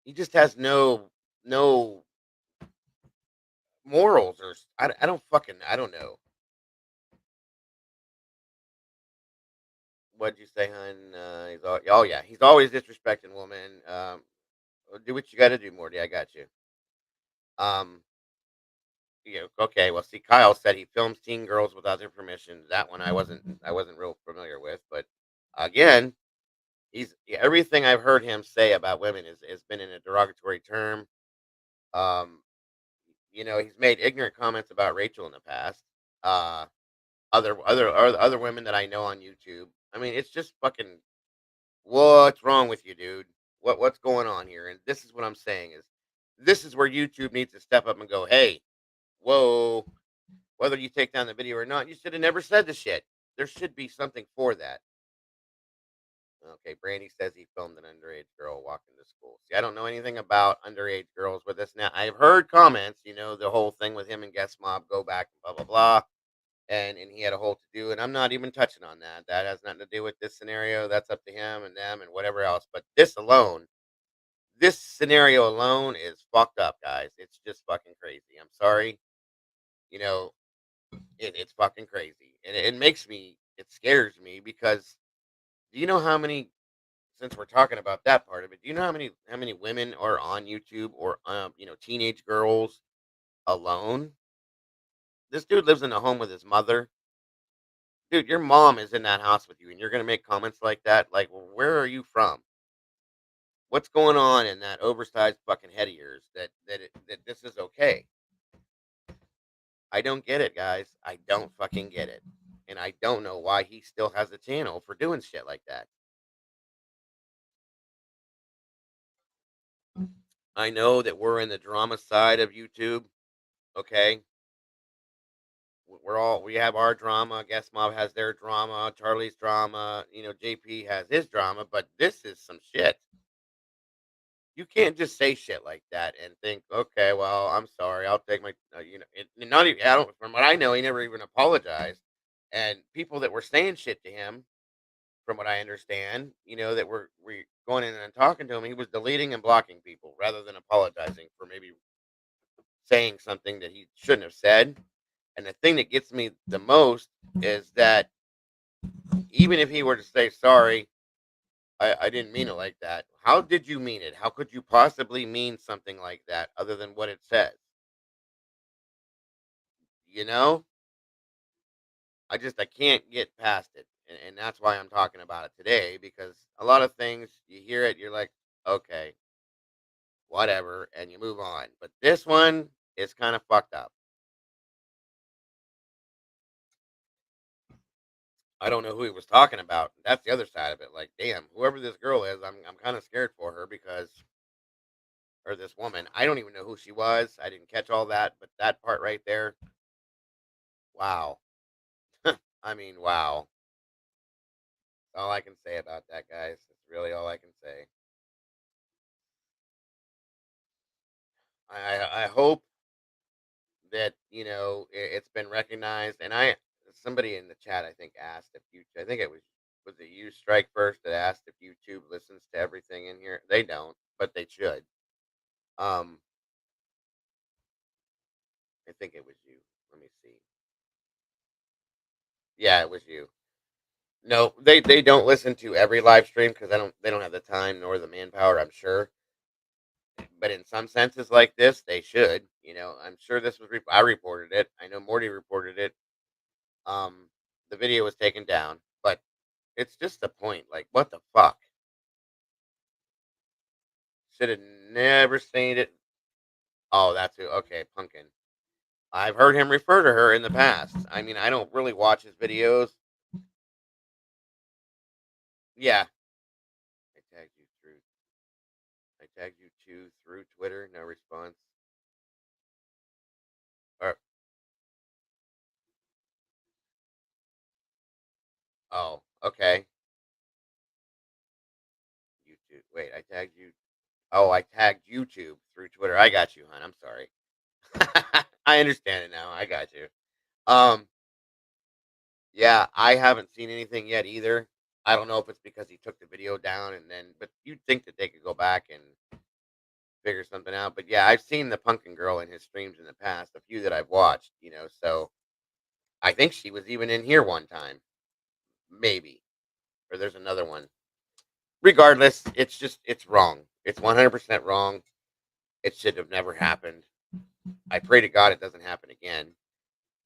He just has no morals, or I don't fucking, I don't know. What'd you say, hun? Oh yeah, he's always disrespecting women. Do what you got to do, Morty. I got you. Um, okay. Well, see, Kyle said he films teen girls without their permission. That one I wasn't real familiar with, but again, everything I've heard him say about women has been in a derogatory term. Um, he's made ignorant comments about Rachel in the past. Uh, other women that I know on YouTube. I mean, it's just fucking. What's wrong with you, dude? What's going on here? And this is what I'm saying is, this is where YouTube needs to step up and go, hey, whoa, whether you take down the video or not, you should have never said the shit. There should be something for that. Okay, Brandy says he filmed an underage girl walking to school. See, I don't know anything about underage girls with this now. I've heard comments, the whole thing with him and Guest Mob go back, blah blah blah, and he had a whole to do, and I'm not even touching on that. That has nothing to do with this scenario. That's up to him and them and whatever else. But this scenario alone is fucked up, guys. It's just fucking crazy. I'm sorry, you know, it's fucking crazy, and it makes me, it scares me because do you know how many? Since we're talking about that part of it, do you know how many women are on YouTube, or teenage girls alone? This dude lives in a home with his mother. Dude, your mom is in that house with you, and you're gonna make comments like that. Like, where are you from? What's going on in that oversized fucking head of yours that this is okay? I don't get it, guys. I don't fucking get it. And I don't know why he still has a channel for doing shit like that. I know that we're in the drama side of YouTube, okay? We have our drama, Guest Mob has their drama, Charlie's drama, JP has his drama, but this is some shit. You can't just say shit like that and think, okay, well, I'm sorry, I'll take my, not even, I don't, from what I know, he never even apologized. And people that were saying shit to him, from what I understand, that we going in and talking to him, he was deleting and blocking people rather than apologizing for maybe saying something that he shouldn't have said. And the thing that gets me the most is that even if he were to say sorry, I didn't mean it like that. How did you mean it? How could you possibly mean something like that other than what it says? You know, I can't get past it, and that's why I'm talking about it today, because a lot of things you hear it, you're like, okay, whatever, and you move on. But this one is kind of fucked up. I don't know who he was talking about. That's the other side of it. Like, damn, whoever this girl is, I'm kind of scared for her because, or this woman, I don't even know who she was. I didn't catch all that, but that part right there, wow. I mean, wow. That's all I can say about that, guys. That's really all I can say. I hope that it's been recognized. And somebody in the chat, I think, asked if you. I think was it you, Strike First, that asked if YouTube listens to everything in here. They don't, but they should. Um, I think it was you. Let me see. Yeah, it was you. No, they don't listen to every live stream because they don't have the time nor the manpower, I'm sure. But in some senses like this, they should. I'm sure this was. I reported it. I know Morty reported it. Um, the video was taken down, but it's just the point. Like, what the fuck? should have never seen it. Oh, that's who. Okay, Pumpkin. I've heard him refer to her in the past. I mean, I don't really watch his videos. Yeah, I tagged you through. I tagged you too through Twitter. No response. Or oh, okay. YouTube. Wait, I tagged you. Oh, I tagged YouTube through Twitter. I got you, hon. I'm sorry. I understand it now. I got you. Um, yeah, I haven't seen anything yet either. I don't know if it's because he took the video down and then, but you'd think that they could go back and figure something out. But yeah, I've seen the Pumpkin Girl in his streams in the past, a few that I've watched, so I think she was even in here one time, maybe, or there's another one. Regardless, it's wrong. It's 100% wrong. It should have never happened. I pray to God it doesn't happen again.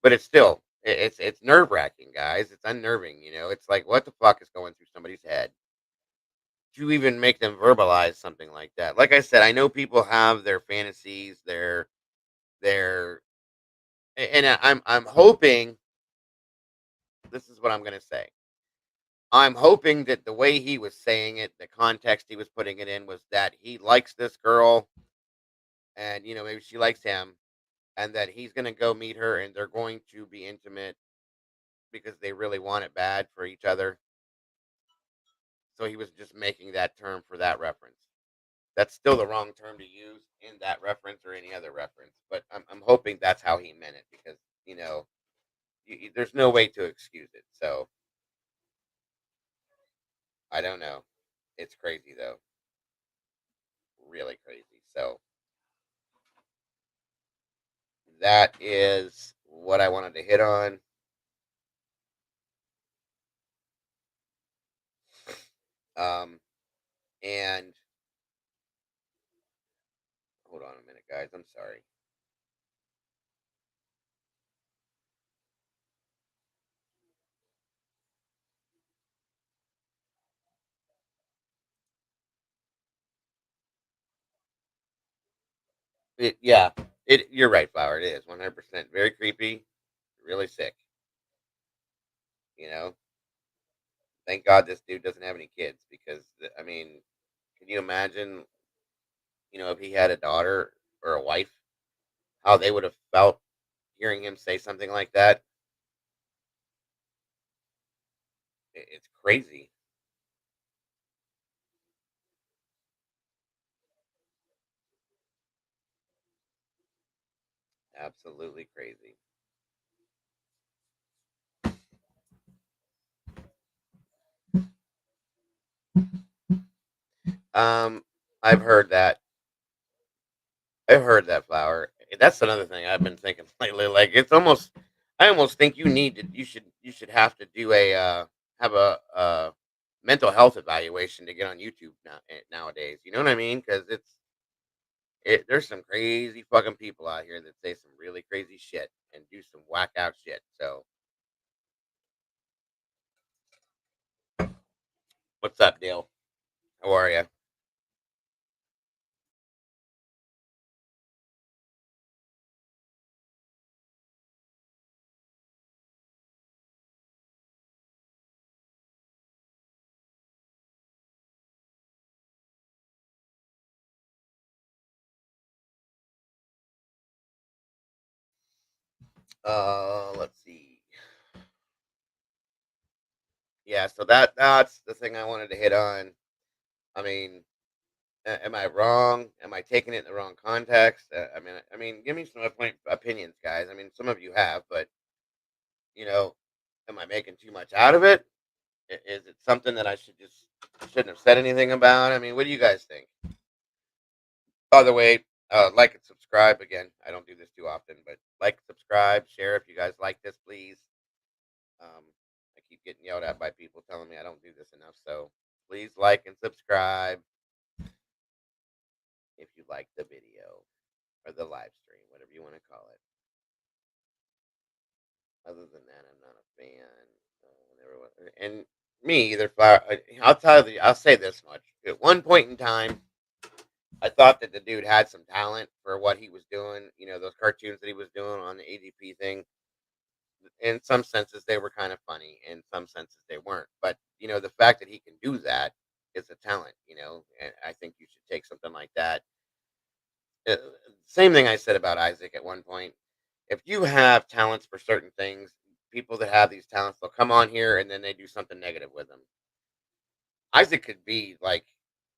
But it's still, it's nerve wracking, guys. It's unnerving. It's like, what the fuck is going through somebody's head to even make them verbalize something like that? Like I said, I know people have their fantasies, their, and I'm hoping this is what I'm gonna say. I'm hoping that the way he was saying it, the context he was putting it in, was that he likes this girl, and maybe she likes him, and that he's gonna go meet her, and they're going to be intimate because they really want it bad for each other. So he was just making that term for that reference. That's still the wrong term to use in that reference or any other reference, but I'm hoping that's how he meant it because there's no way to excuse it. So I don't know. It's crazy though, really crazy. So that is what I wanted to hit on. Um, and hold on a minute, guys. I'm sorry. Yeah, You're right, Flower. It is 100% very creepy, really sick. You know, thank God this dude doesn't have any kids because I mean, can you imagine? If he had a daughter or a wife, how they would have felt hearing him say something like that. It's crazy, absolutely crazy. Um, I've heard that. I've heard that, Flower. That's another thing I've been thinking lately. Like it's almost, I almost think you should have to do have a mental health evaluation to get on YouTube nowadays. You know what I mean? Because there's some crazy fucking people out here that say some really crazy shit and do some whack out shit. So what's up, Dale? How are you? Let's see. Yeah, so that's the thing I wanted to hit on. I mean, am I wrong? Am I taking it in the wrong context? I mean, give me some opinions, guys. I mean, some of you have, but you know, am I making too much out of it? Is it something that I shouldn't have said anything about? I mean, what do you guys think? By the way, like and subscribe again. I don't do this too often, but like, subscribe, share if you guys like this, please. I keep getting yelled at by people telling me I don't do this enough, so please like and subscribe if you like the video or the live stream, whatever you want to call it. Other than that, I'm not a fan. And me either. I'll tell you. I'll say this much: at one point in time, I thought that the dude had some talent for what he was doing. Those cartoons that he was doing on the ADP thing. In some senses, they were kind of funny. In some senses, they weren't. But the fact that he can do that is a talent. And I think you should take something like that. Uh, Same thing I said about Isaac at one point. If you have talents for certain things, people that have these talents, they'll come on here and then they do something negative with them. Isaac could be like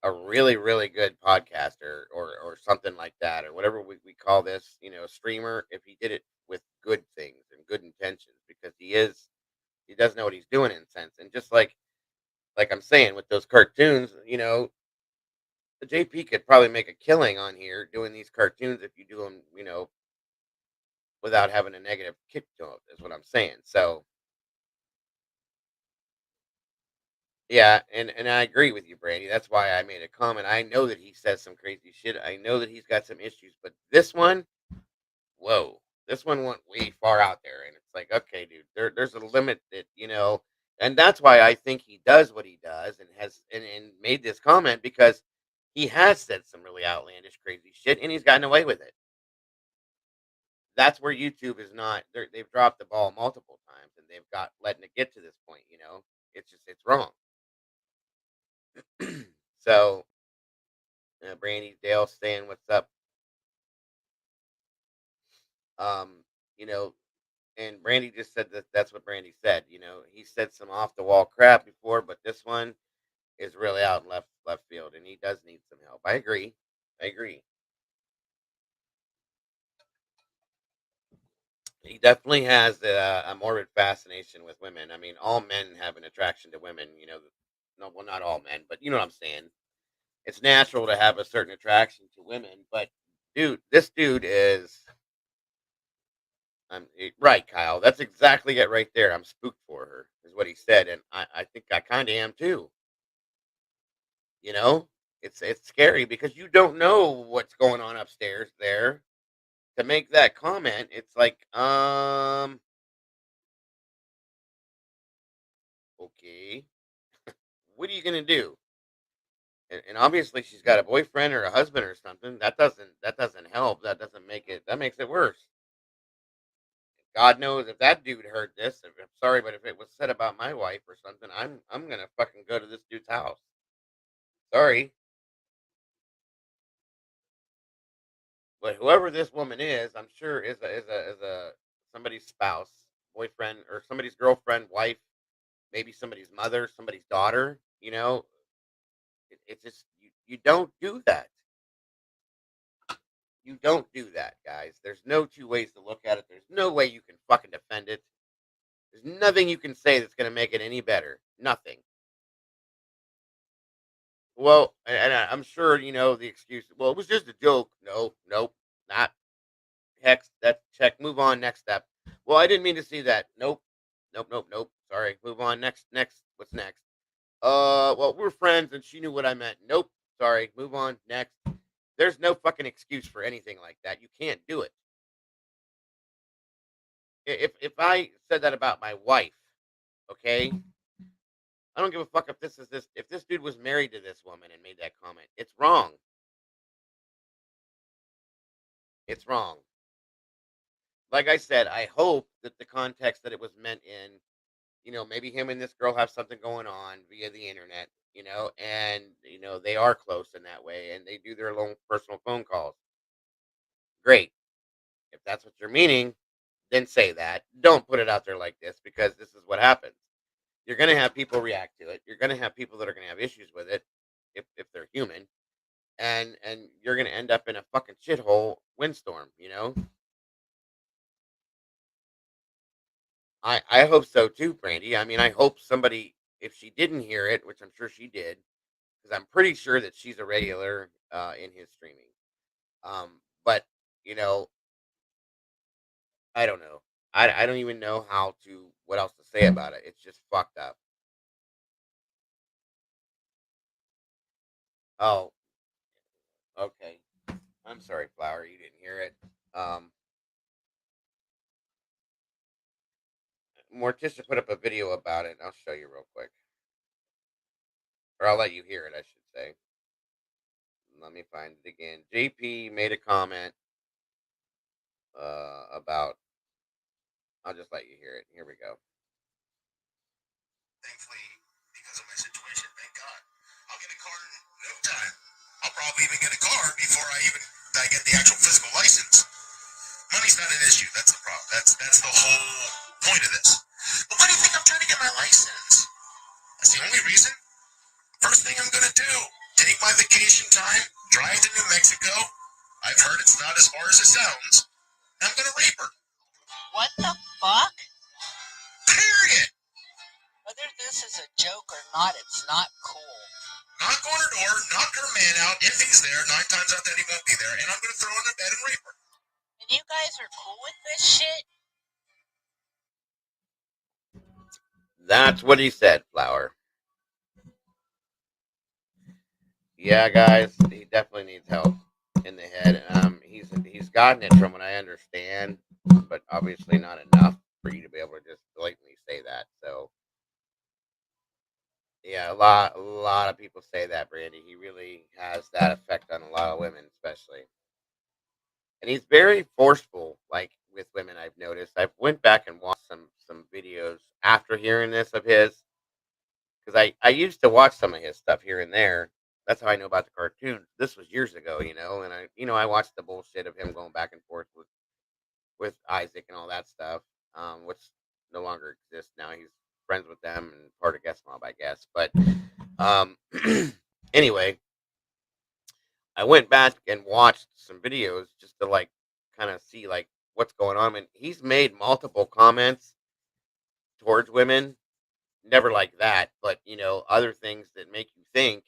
a really, really good podcaster or something like that, or whatever we call this, streamer, if he did it with good things and good intentions, because he does know what he's doing in a sense. And just like I'm saying with those cartoons, the JP could probably make a killing on here doing these cartoons if you do them, without having a negative kick to them, is what I'm saying. So yeah, and I agree with you, Brandy. That's why I made a comment. I know that he says some crazy shit. I know that he's got some issues, but this one, whoa, this one went way far out there, and it's like, okay, dude, there's a limit that and that's why I think he does what he does, and has and made this comment because he has said some really outlandish, crazy shit, and he's gotten away with it. That's where YouTube is not. They've dropped the ball multiple times, and they've got letting it get to this point. It's wrong. So Brandy Dale saying what's up. Um, you know, and Brandy just said that that's what Brandy said. He said some off the wall crap before, but this one is really out in left field, and he does need some help. I agree. I agree. He definitely has a morbid fascination with women. I mean, all men have an attraction to women. No, well, not all men, but you know what I'm saying. It's natural to have a certain attraction to women, but dude, this dude is right, Kyle. That's exactly it right there. I'm spooked for her, is what he said, and I think I kind of am too. You know, it's scary because you don't know what's going on upstairs there. To make that comment, it's like, okay, what are you gonna do? And obviously, she's got a boyfriend or a husband or something. That doesn't help. That doesn't make it. That makes it worse. God knows if that dude heard this. I'm sorry, but if it was said about my wife or something, I'm gonna fucking go to this dude's house. Sorry, but whoever this woman is, I'm sure is a somebody's spouse, boyfriend, or somebody's girlfriend, wife, maybe somebody's mother, somebody's daughter. It's just you don't do that. You don't do that, guys. There's no two ways to look at it. There's no way you can fucking defend it. There's nothing you can say that's gonna make it any better. Nothing. Well, and I'm sure the excuse. Well, it was just a joke. No, nope, not hex. That check. Move on. Next step. Well, I didn't mean to see that. Nope, nope, nope, nope. Sorry. Move on. Next. What's next? Well, we're friends, and she knew what I meant. Nope. Sorry. Move on. Next. There's no fucking excuse for anything like that. You can't do it. If I said that about my wife, okay, I don't give a fuck if this dude was married to this woman and made that comment. It's wrong. It's wrong. Like I said, I hope that the context that it was meant in, maybe him and this girl have something going on via the internet, and they are close in that way, and they do their own personal phone calls. Great. If that's what you're meaning, then say that. Don't put it out there like this because this is what happens. You're gonna have people react to it. You're gonna have people that are gonna have issues with it if they're human, and you're gonna end up in a fucking shithole windstorm. I hope so too, Brandy. I mean, I hope somebody, if she didn't hear it, which I'm sure she did, because I'm pretty sure that she's a regular in his streaming. But you know, I don't know. I don't even know what else to say about it. It's just fucked up. Oh, okay. I'm sorry, Flower. You didn't hear it. Um, Morticia put up a video about it. I'll show you real quick, or I'll let you hear it. I should say. Let me find it again. JP made a comment about. I'll just let you hear it. Here we go. Thankfully, because of my situation, thank God, I'll get a car in no time. I'll probably even get a car before I get the actual physical license. Money's not an issue. That's the problem. That's the whole point of this. But why do you think I'm trying to get my license? That's the only reason. First thing I'm gonna do, take my vacation time, drive to New Mexico. I've heard it's not as hard as it sounds. I'm gonna rape her. What the fuck? Period. Whether this is a joke or not, it's not cool. Knock on her door, knock her man out. If he's there, 9 times out of 10 he won't be there, and I'm gonna throw her in the bed and rape her. And you guys are cool with this shit? That's what he said, Flower. Yeah, guys, he definitely needs help in the head. He's gotten it from what I understand, but obviously not enough for you to be able to just blatantly say that. So yeah, a lot of people say that, Brandy. He really has that effect on a lot of women, especially. And he's very forceful, like with women. I've noticed. I've went back and watched some videos after hearing this of his, because I used to watch some of his stuff here and there. That's how I know about the cartoons. This was years ago, and I watched the bullshit of him going back and forth with Isaac and all that stuff, which no longer exists now. He's friends with them and part of Guest Mob, I guess. But um, anyway, I went back and watched some videos just to like kind of see like what's going on. And he's made multiple comments towards women, never like that, but other things that make you think,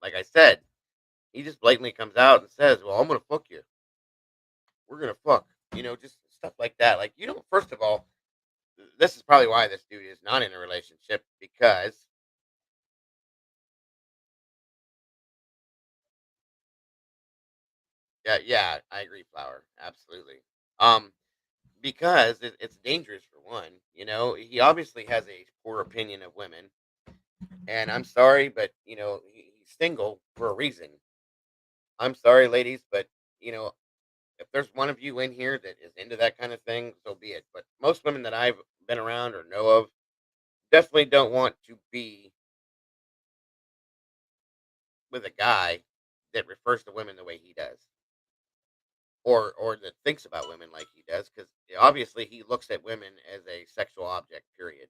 like I said, he just blatantly comes out and says, "Well, I'm gonna fuck you. We're gonna fuck." Just stuff like that. Like first of all, this is probably why this dude is not in a relationship because yeah, yeah, I agree, Flower, absolutely. Um, because it's dangerous for one. He obviously has a poor opinion of women, and I'm sorry, but he's single for a reason. I'm sorry, ladies, but you know if there's one of you in here that is into that kind of thing, so be it. But most women that I've been around or know of definitely don't want to be with a guy that refers to women the way he does, or that thinks about women like he does, because obviously he looks at women as a sexual object. Period.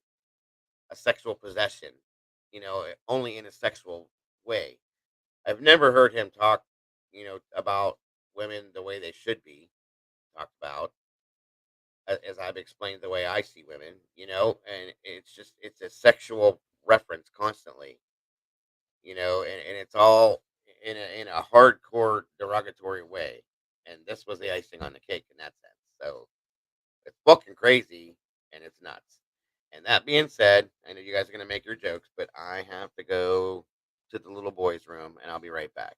A sexual possession. Only in a sexual way. I've never heard him talk, about women the way they should be talked about, as I've explained the way I see women, and it's a sexual reference constantly, and it's all in a hardcore derogatory way. And this was the icing on the cake in that sense. So it's fucking crazy and it's nuts. And that being said, I know you guys are gonna make your jokes, but I have to go to the little boy's room and I'll be right back.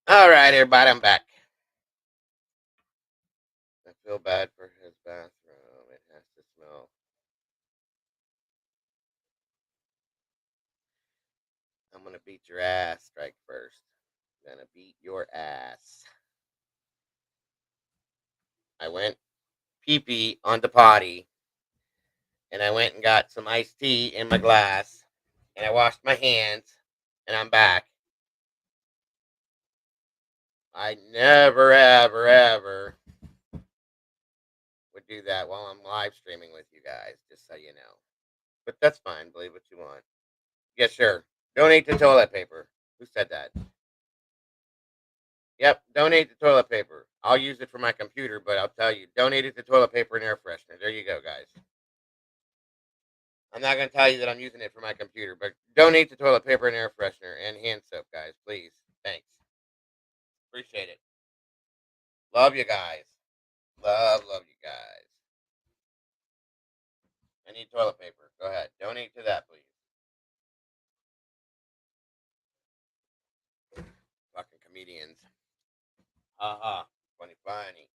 All right, everybody, I'm back. I feel bad for his bathroom. It has to smell. I'm gonna beat your ass. Strike first. Gonna beat your ass. I went pee pee on the potty, and I went and got some iced tea in my glass, and I washed my hands, and I'm back. I never, ever, ever would do that while I'm live streaming with you guys, just so you know. But that's fine. Believe what you want. Yeah, sure. Donate the toilet paper. Who said that? Yep, donate the toilet paper. I'll use it for my computer, but I'll tell you, donate it to toilet paper and air freshener. There you go, guys. I'm not going to tell you that I'm using it for my computer, but donate the toilet paper and air freshener and hand soap, guys, please. Thanks. Appreciate it. Love you guys. Love you guys. I need toilet paper. Go ahead. Donate to that, please. Fucking comedians. Ha ha. Funny, funny.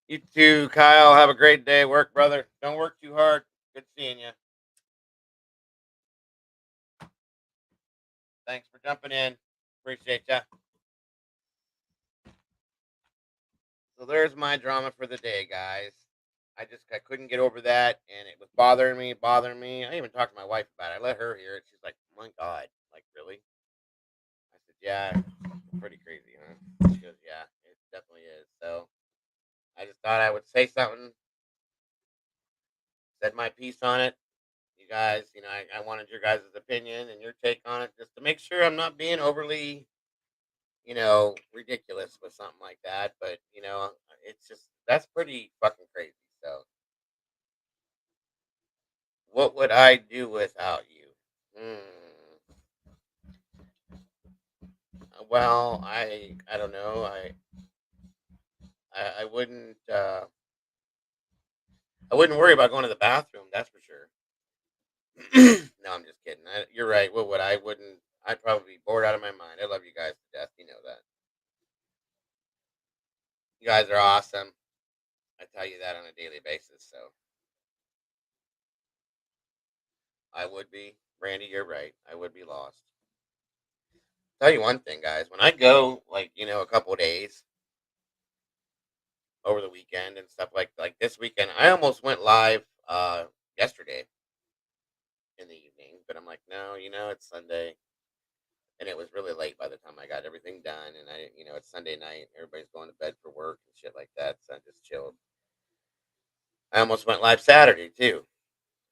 You too, Kyle. Have a great day. Work, brother. Don't work too hard. Good seeing you. Thanks for jumping in. Appreciate ya. So there's my drama for the day, guys. I couldn't get over that, and it was bothering me. I even talked to my wife about it. I let her hear it. She's like, "My God, like really?" I said, "Yeah, pretty crazy, huh?" She goes, "Yeah, it definitely is." So I just thought I would say something, said my piece on it. You guys, I wanted your guys' opinion and your take on it, just to make sure I'm not being overly, ridiculous with something like that. But it's just that's pretty fucking crazy. So what would I do without you? Hmm. Well, I don't know. I wouldn't I wouldn't worry about going to the bathroom. That's for sure. No, I'm just kidding. You're right. What would I wouldn't? I'd probably be bored out of my mind. I love you guys to death. You know that. You guys are awesome. I tell you that on a daily basis. So I would be, Randy. You're right. I would be lost. Tell you one thing, guys. When I go, like a couple days over the weekend and stuff like this weekend, I almost went live yesterday in the evening, but I'm like, no, it's Sunday, and it was really late by the time I got everything done, and it's Sunday night, everybody's going to bed for work and shit like that, so I just chilled. I almost went live Saturday too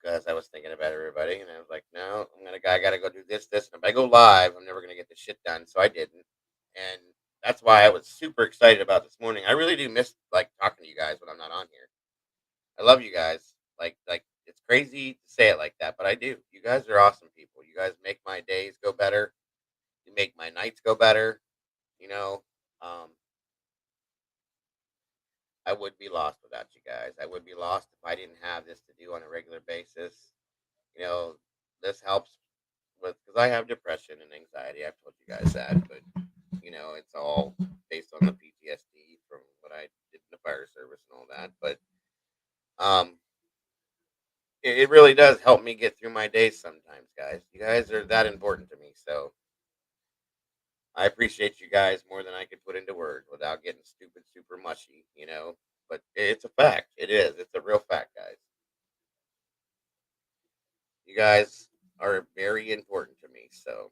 because I was thinking about everybody, and I was like, no, I gotta go do this, and if I go live, I'm never gonna get the shit done, so I didn't, and that's why I was super excited about this morning. I really do miss like talking to you guys when I'm not on here. I love you guys. Like it's crazy to say it like that, but I do. You guys are awesome people. You guys make my days go better. You make my nights go better. You know, um, I would be lost without you guys. I would be lost if I didn't have this to do on a regular basis. You know, this helps with because I have depression and anxiety. I've told you guys that, but it's all based on the PTSD from what I did in the fire service and all that. But um, it really does help me get through my days sometimes, guys. You guys are that important to me, so I appreciate you guys more than I could put into words without getting stupid, super mushy. But it's a fact. It is. It's a real fact, guys. You guys are very important to me. So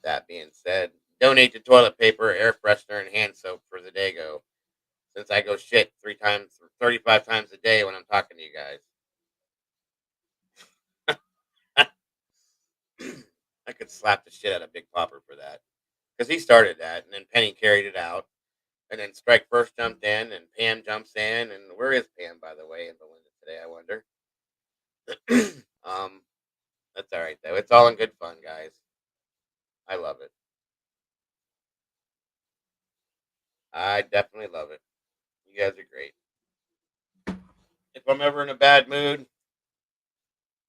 that being said, donate to toilet paper, air freshener, and hand soap for the Dago. Since I go shit 3 times, 35 times a day when I'm talking to you guys. I could slap the shit out of Big Popper for that because he started that, and then Penny carried it out, and then Strike First jumped in, and Pam jumps in, and where is Pam, by the way, in Belinda today? I wonder. um, that's all right though. It's all in good fun, guys. I love it. I definitely love it. You guys are great. If I'm ever in a bad mood,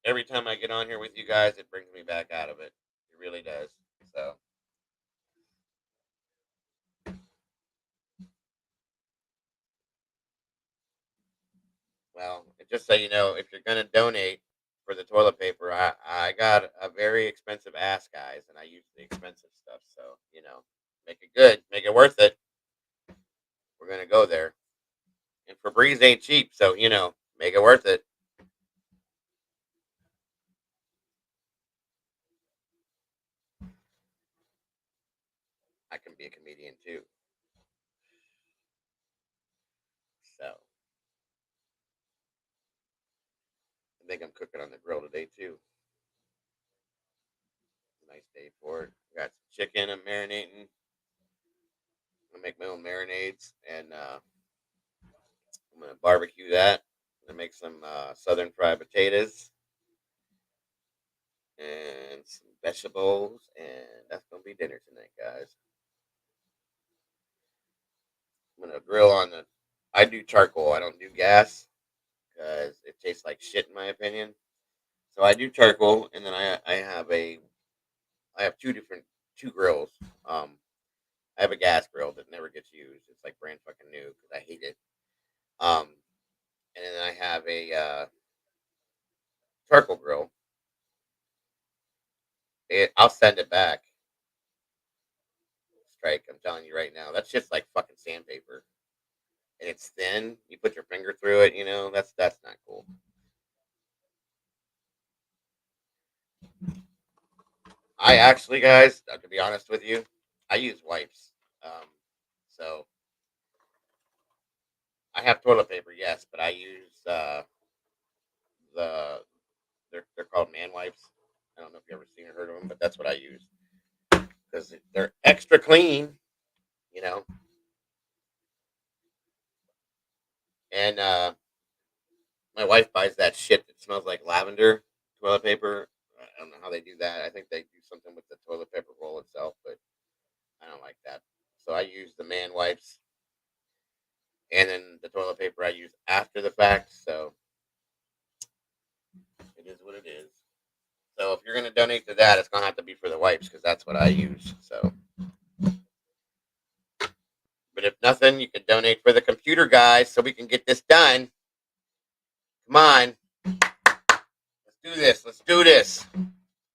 Every time I get on here with you guys, it brings me back out of it. It really does. So, well, and just so you know, if you're gonna donate for the toilet paper, I got a very expensive ass, guys, and I use the expensive stuff. So make it good, make it worth it. We're gonna go there, and Febreze ain't cheap, so make it worth it. I can be a comedian too. So I think I'm cooking on the grill today too. Nice day for it. Got some chicken I'm marinating. I make my own marinades, and I'm gonna barbecue that. I'm gonna make some southern fried potatoes and some vegetables, and that's gonna be dinner tonight, guys. I'm gonna grill on the. I do charcoal. I don't do gas because it tastes like shit in my opinion. So I do charcoal, and then I have two grills. I have a gas grill that never gets used. It's like brand fucking new because I hate it. Um, and then I have a charcoal grill. I'll send it back. Strike. I'm telling you right now, that shit's like fucking sandpaper, and it's thin. You put your finger through it. That's not cool. I actually, guys, to be honest with you, I use wipes. Um, so I have toilet paper, yes, but I use the they're called man wipes. I don't know if you ever seen or heard of them, but that's what I use because they're extra clean, you know. And my wife buys that shit that smells like lavender toilet paper. I don't know how they do that. I think they do something with the toilet paper roll itself, but I don't like that. So I use the man wipes, and then the toilet paper I use after the fact. So it is what it is. So if you're gonna donate to that, it's gonna have to be for the wipes because that's what I use. So, but if nothing, you can donate for the computer, guys, so we can get this done. Come on, let's do this. Let's do this.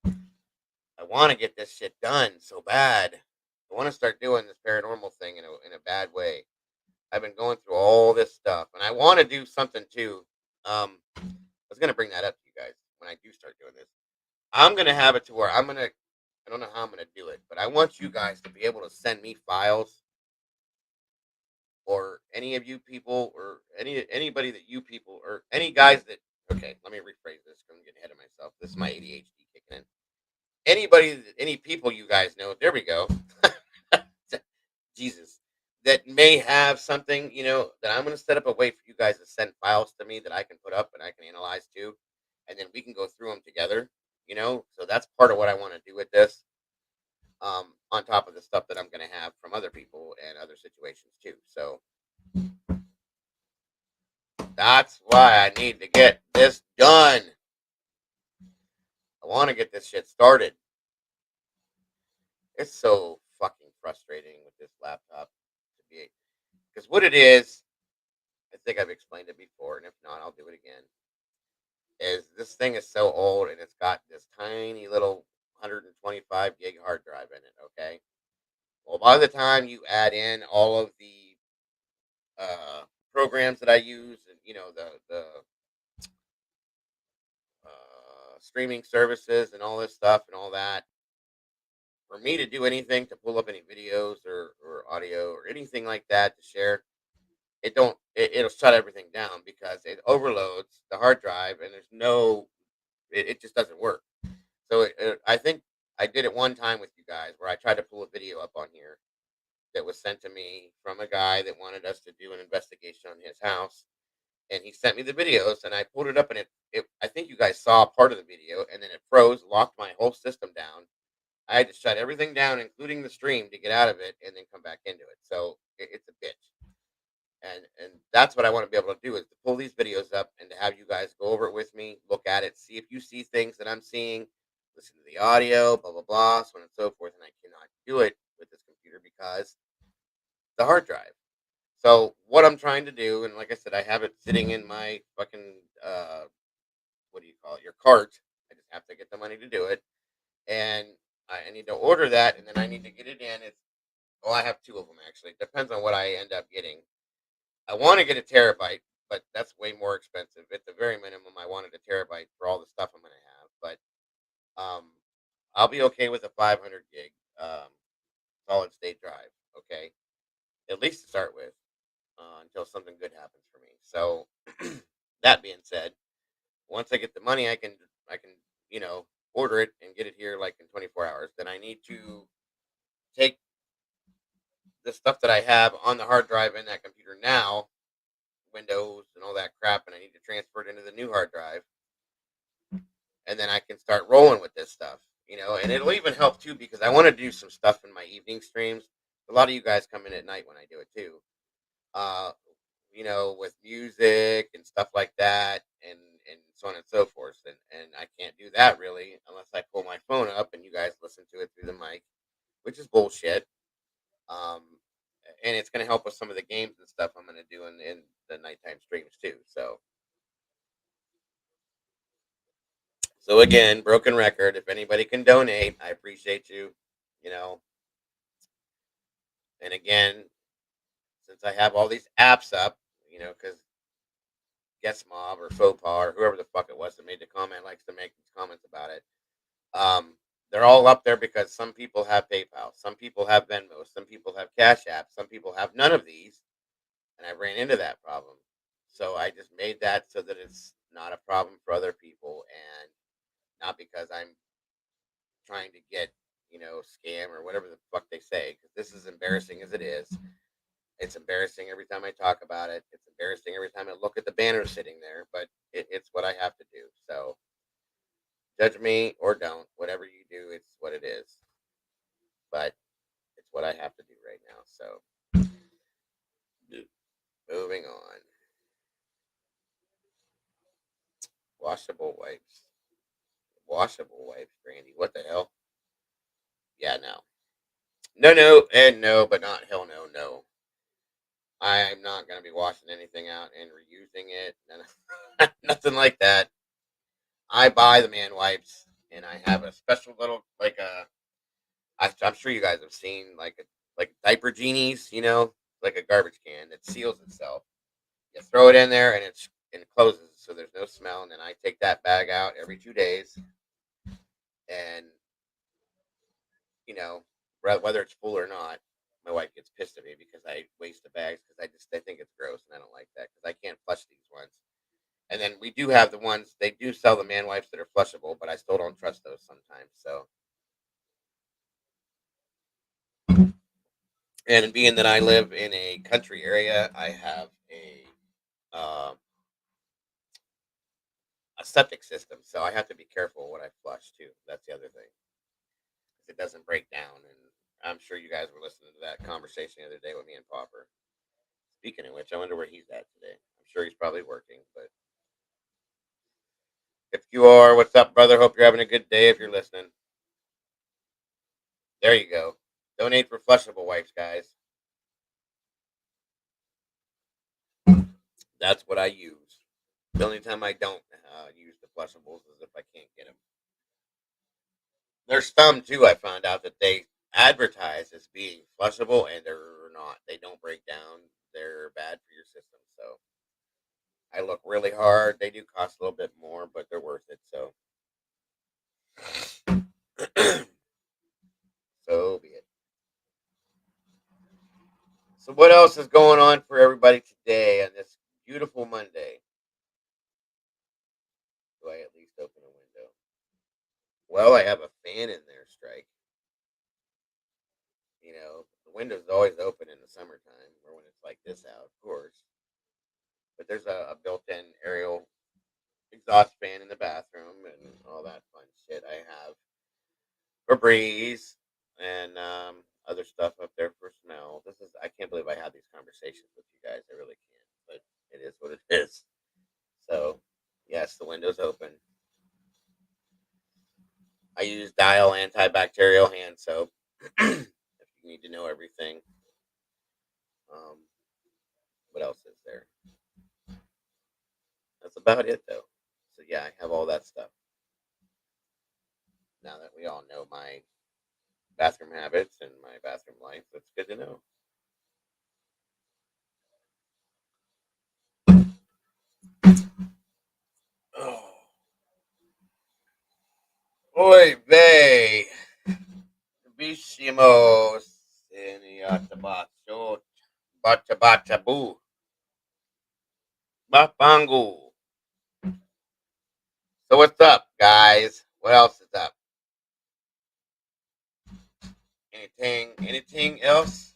I want to get this shit done so bad. I want to start doing this paranormal thing in a bad way. I've been going through all this stuff, and I want to do something too. I was gonna bring that up to you guys when I do start doing this. I'm gonna have it to where I'm gonna. I don't know how I'm gonna do it, but I want you guys to be able to send me files, or any of you people, or anybody that you people, or any guys that. Okay, let me rephrase this. 'Cause I'm getting ahead of myself. This is my ADHD kicking in. Any people you guys know. There we go. Jesus, that may have something, that I'm going to set up a way for you guys to send files to me that I can put up and I can analyze too. And then we can go through them together. So that's part of what I want to do with this, on top of the stuff that I'm going to have from other people and other situations too. So that's why I need to get this done. I want to get this shit started. It's so fucking frustrating with this laptop to be, because what it is, I think I've explained it before, and if not, I'll do it again. Is this thing is so old and it's got this tiny little 125 gig hard drive in it. Okay, well, by the time you add in all of the uh, programs that I use, and the streaming services and all this stuff and all that, for me to do anything to pull up any videos or audio or anything like that to share, it'll shut everything down because it overloads the hard drive, and there's no it just doesn't work. So I think I did it one time with you guys where I tried to pull a video up on here that was sent to me from a guy that wanted us to do an investigation on his house, and he sent me the videos, and I pulled it up, and it I think you guys saw part of the video, and then it froze, locked my whole system down. I had to shut everything down, including the stream, to get out of it, and then come back into it. So it's a bitch. And that's what I want to be able to do, is to pull these videos up and to have you guys go over it with me, look at it, see if you see things that I'm seeing, listen to the audio, blah blah blah, so on and so forth. And I cannot do it with this computer because the hard drive. So what I'm trying to do, and like I said, I have it sitting in my fucking what do you call it? Your cart. I just have to get the money to do it, and I need to order that, and then I need to get it in. It's well, I have two of them actually. It depends on what I end up getting. I want to get a terabyte, but that's way more expensive. At the very minimum, I wanted a terabyte for all the stuff I'm going to have. But I'll be okay with a 500 gig solid state drive. Okay, at least to start with, until something good happens for me. So that being said, once I get the money, I can order it and get it here like in 24 hours. Then I need to take the stuff that I have on the hard drive in that computer now, Windows and all that crap, and I need to transfer it into the new hard drive, and then I can start rolling with this stuff. And it'll even help too because I want to do some stuff in my evening streams. A lot of you guys come in at night when I do it too. Uh, with music and stuff like that, and so on and so forth. And I can't do that really unless I pull my phone up and you guys listen to it through the mic, which is bullshit. Um, and it's going to help with some of the games and stuff I'm going to do in the nighttime streams too. So again, broken record. If anybody can donate, I appreciate you. You know, and again, since I have all these apps up, because Guess Mob or Faux Pas or whoever the fuck it was that made the comment likes to make these comments about it. Um, they're all up there because some people have PayPal, some people have Venmo, some people have Cash App, some people have none of these, and I ran into that problem. So I just made that so that it's not a problem for other people, and not because I'm trying to get scam or whatever the fuck they say. Because this is embarrassing as it is. It's embarrassing every time I talk about it. It's embarrassing every time I look at the banner sitting there. But it's what I have to do. So judge me or don't. Whatever you do, it's what it is. But it's what I have to do right now. So moving on. Washable wipes. Washable wipes, Brandy. What the hell? Yeah, no. No, no, and no, but not hell no, no. I'm not going to be washing anything out and reusing it. Nothing like that. I buy the man wipes, and I have a special little, like a, I'm sure you guys have seen, like diaper genies, like a garbage can that seals itself. You throw it in there, and it closes, so there's no smell. And then I take that bag out every 2 days, and you know, whether it's full or not, my wife gets pissed at me because I waste the bags because I think it's gross and I don't like that because I can't flush these ones. And then we do have the ones they do sell the man wipes that are flushable, but I still don't trust those sometimes. So, and being that I live in a country area, I have a septic system, so I have to be careful what I flush too. That's the other thing. It doesn't break down, and I'm sure you guys were listening to that conversation the other day with me and Popper. Speaking of which, I wonder where he's at today. I'm sure he's probably working, but if you are, what's up, brother? Hope you're having a good day if you're listening. There you go. Donate for flushable wipes, guys. That's what I use. The only time I don't use the flushables is if I can't get them. There's some too. I found out that they advertise as being flushable, and they're not. They don't break down. They're bad for your system. So I look really hard. They do cost a little bit more, but they're worth it. So, so be it. So what else is going on for everybody today on this beautiful Monday? Do I at least open a window? Well, I have a fan in there, Strike. The window's always open in the summertime, or when it's like this out, of course. But there's a built-in aerial exhaust fan in the bathroom and all that fun shit. I have Febreze, and other stuff up there for smell. I can't believe I have these conversations with you guys. I really can't, but it is what it is. So, yes, the window's open. I use Dial antibacterial hand soap. If you need to know everything, um, what else is there? That's about it, though. So yeah, I have all that stuff. Now that we all know my bathroom habits and my bathroom life, that's good to know. Oh, oy vey, bishimos, seniatabacho, bacha bacha boo, bapangu. So what's up, guys? What else is up? Anything else?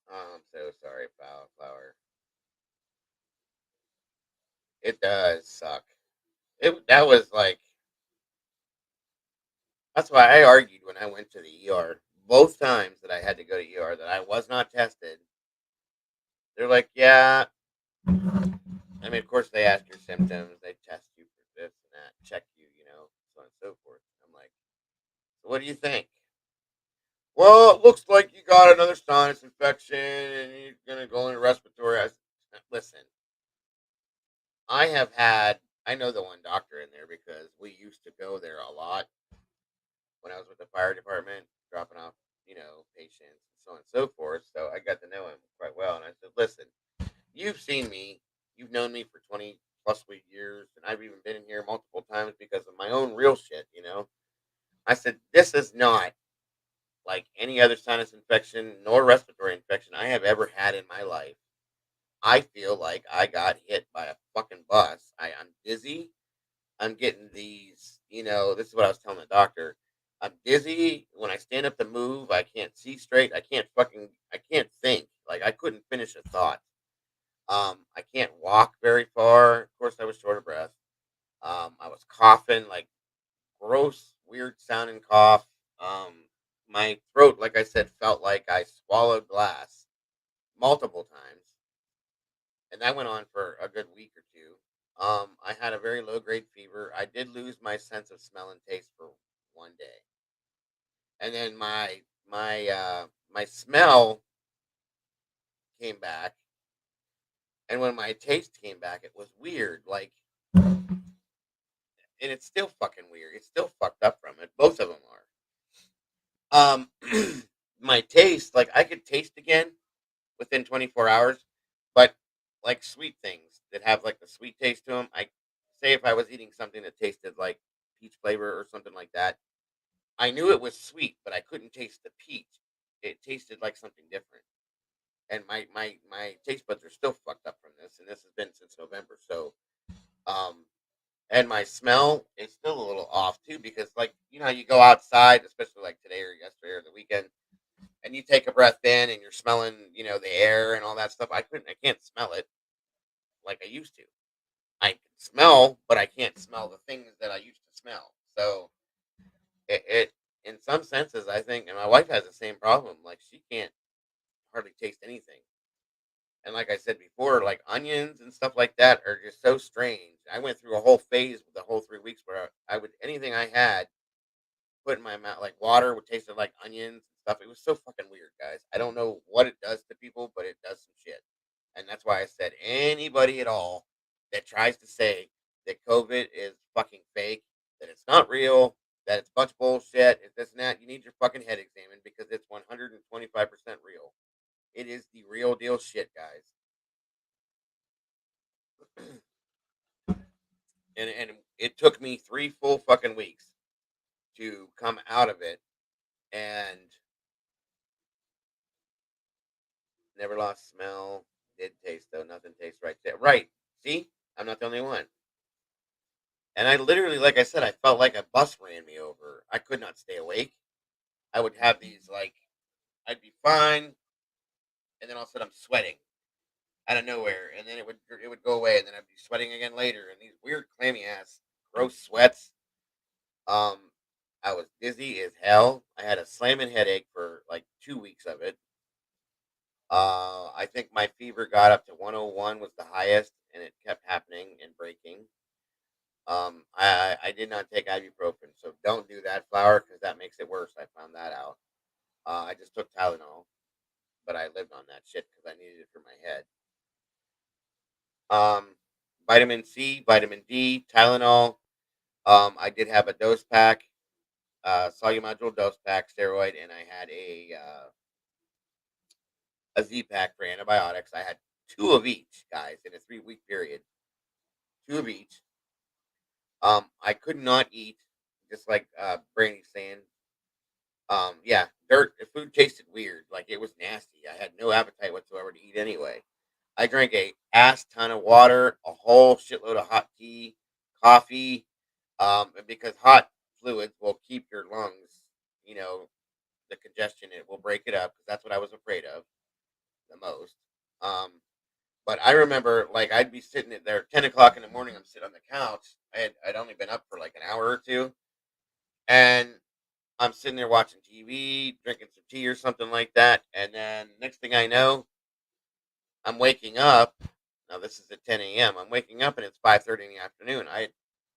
Oh, I'm so sorry, Flower. It does suck. That was like that's why I argued when I went to the ER both times that I had to go to ER that I was not tested. They're like, yeah. I mean, of course, they ask your symptoms, they test you for this and that, check you, so on and so forth. I'm like, so what do you think? Well, it looks like you got another sinus infection and you're gonna go into respiratory. Listen, I have had. I know the one doctor in there because we used to go there a lot when I was with the fire department, dropping off, patients and so on and so forth. So I got to know him quite well. And I said, listen, you've seen me, you've known me for 20 plus years, and I've even been in here multiple times because of my own real shit. I said, this is not like any other sinus infection nor respiratory infection I have ever had in my life. I feel like I got hit by a fucking bus. I'm dizzy. I'm getting this is what I was telling the doctor. I'm dizzy. When I stand up to move, I can't see straight. I can't think. Like, I couldn't finish a thought. I can't walk very far. Of course, I was short of breath. I was coughing, like gross, weird sounding cough. Um, my throat, like I said, felt like I swallowed glass multiple times. And that went on for a good week or two. I had a very low grade fever. I did lose my sense of smell and taste for one day, and then my smell came back, and when my taste came back, it was weird. Like, and it's still fucking weird. It's still fucked up from it. Both of them are. My taste, like I could taste again within 24 hours, but like sweet things that have like the sweet taste to them. I say if I was eating something that tasted like peach flavor or something like that, I knew it was sweet, but I couldn't taste the peach. It tasted like something different. And my taste buds are still fucked up from this, and this has been since November. So, um, and my smell is still a little off too because, like, you go outside, especially like today or yesterday or the weekend, and you take a breath in, and you're smelling, the air and all that stuff. I can't smell it like I used to. I can smell, but I can't smell the things that I used to smell. So it in some senses, I think, and my wife has the same problem. Like, she can't hardly taste anything. And like I said before, like onions and stuff like that are just so strange. I went through a whole phase with the whole 3 weeks where I would anything I had put in my mouth, like water, would taste like onions and stuff. It was so fucking weird, guys. I don't know what it does to people, but it does some shit. And that's why I said anybody at all that tries to say that COVID is fucking fake, that it's not real, that it's a bunch of bullshit, it's this and that, you need your fucking head examined because it's 125% real. It is the real deal shit, guys. And it took me 3 full fucking weeks to come out of it, and never lost smell. Did taste though, nothing tastes right there. Right? See, I'm not the only one. And I literally, like I said, I felt like a bus ran me over. I could not stay awake. I would have these like I'd be fine, and then all of a sudden I'm sweating, out of nowhere, and then it would go away, and then I'd be sweating again later, and these weird clammy ass gross sweats. Um, I was dizzy as hell. I had a slamming headache for like 2 weeks of it. I think my fever got up to 101 was the highest, and it kept happening and breaking. I did not take ibuprofen, so don't do that, flower, because that makes it worse. I found that out. I just took Tylenol, but I lived on that shit because I needed it for my head. Um, Vitamin C, vitamin D, Tylenol. I did have a dose pack, soluble dose pack, steroid, and I had a Z pack for antibiotics. I had two of each, guys, in a 3 week period. Two of each. I could not eat, just like Brandy's saying. Yeah, dirt. Food tasted weird, like it was nasty. I had no appetite whatsoever to eat anyway. I drank a ass ton of water, a whole shitload of hot tea, coffee, because hot fluids will keep your lungs, you know, the congestion. It will break it up because that's what I was afraid of the most. Um, but I remember, like, I'd be sitting there 10 o'clock in the morning. I'm sitting on the couch. I'd only been up for like an hour or two, and I'm sitting there watching TV, drinking some tea or something like that, and then next thing I know, I'm waking up. Now this is at 10 a.m. I'm waking up and it's 5:30 in the afternoon. I had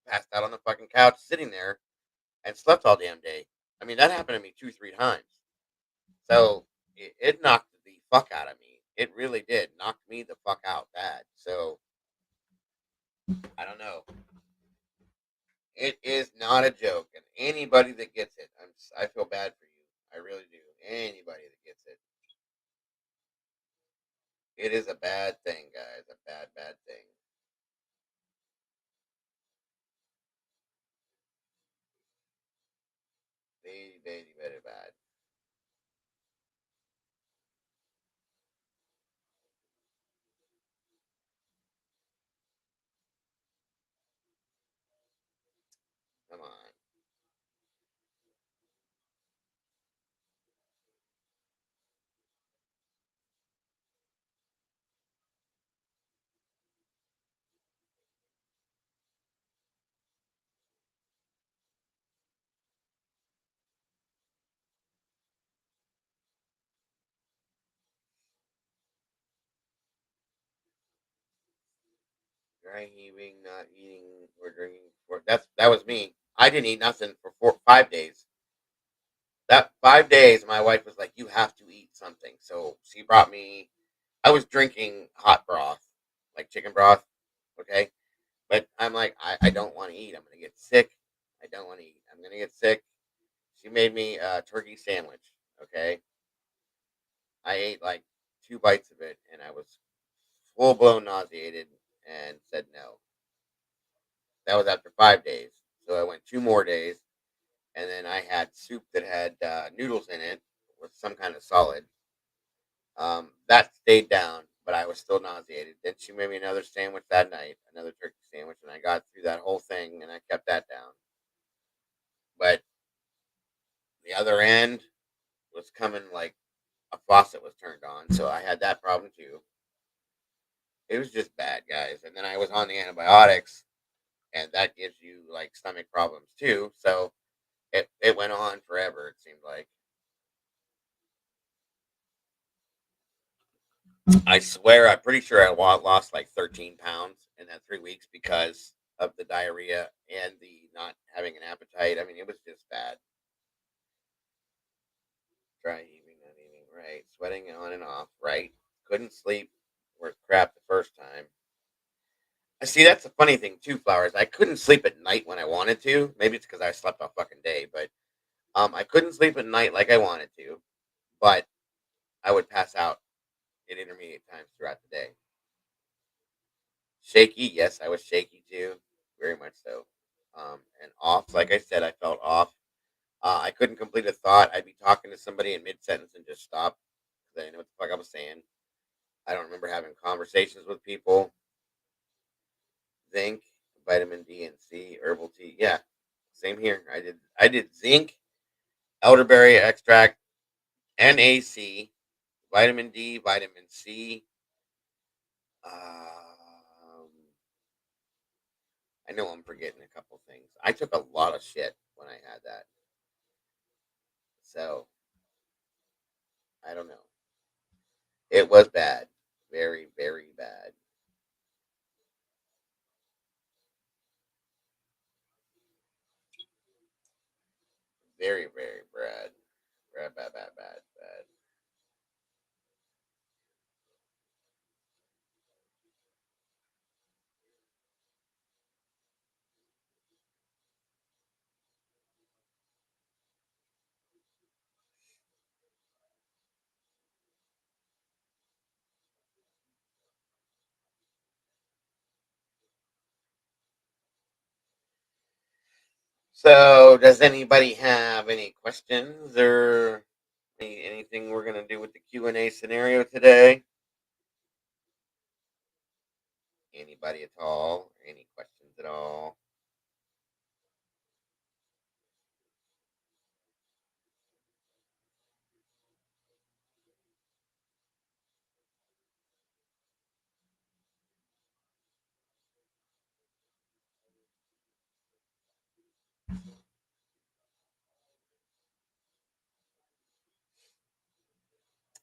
passed out on the fucking couch, sitting there, and slept all damn day. I mean, that happened to me 2, 3 times. So it knocked the fuck out of me. It really did knock me the fuck out bad. So I don't know. It is not a joke, and anybody that gets it, I feel bad for you. I really do. Anybody that gets it, it is a bad thing, guys. A bad, bad thing. Very, very, very bad. Come on. Dry heaving, not eating or drinking. That was me. I didn't eat nothing for 5 days. That 5 days, my wife was like, "You have to eat something." So she brought me. I was drinking hot broth, like chicken broth. Okay, but I'm like, I don't want to eat. I'm gonna get sick. I don't want to eat. I'm gonna get sick. She made me a turkey sandwich. Okay, I ate like 2 bites of it, and I was full blown nauseated, and said no. That was after 5 days. So I went 2 more days, and then I had soup that had noodles in it with some kind of solid. That stayed down, but I was still nauseated. Then she made me another sandwich that night, another turkey sandwich, and I got through that whole thing, and I kept that down. But the other end was coming like a faucet was turned on, so I had that problem too. It was just bad, guys. And then I was on the antibiotics, and that gives you like stomach problems too. So it went on forever. It seemed like. I swear, I'm pretty sure I lost like 13 pounds in that 3 weeks because of the diarrhea and the not having an appetite. I mean, it was just bad. Dry heaving, not eating right, sweating on and off right. Couldn't sleep worth crap the first time. I see that's the funny thing too, Flowers. I couldn't sleep at night when I wanted to. Maybe it's because I slept all fucking day, but I couldn't sleep at night like I wanted to. But I would pass out at intermediate times throughout the day. Shaky, yes, I was shaky too, very much so. And off, like I said, I felt off. I couldn't complete a thought. I'd be talking to somebody in mid sentence and just stop because I didn't know what the fuck I was saying. I don't remember having conversations with people. Zinc, vitamin D and C, herbal tea. Yeah, same here. I did zinc, elderberry extract, NAC, vitamin D, vitamin C, Um, I know I'm forgetting a couple things. I took a lot of shit when I had that, so I don't know. It was bad, very, very bad, very, very bad, bad, bad, bad, bad, bad. So, does anybody have any questions or anything we're gonna do with the Q&A scenario today? Anybody at all? Any questions at all?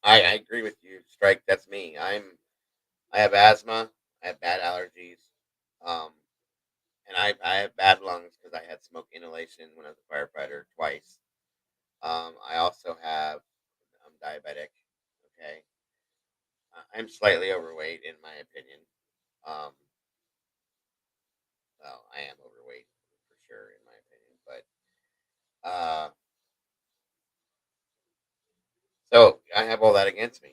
I agree with you, Strike. That's me. I have asthma. I have bad allergies. Um, and I have bad lungs because I had smoke inhalation when I was a firefighter twice. I also have I'm diabetic. Okay, I'm slightly overweight in my opinion. Um, well, I am overweight for sure in my opinion, but so I have all that against me,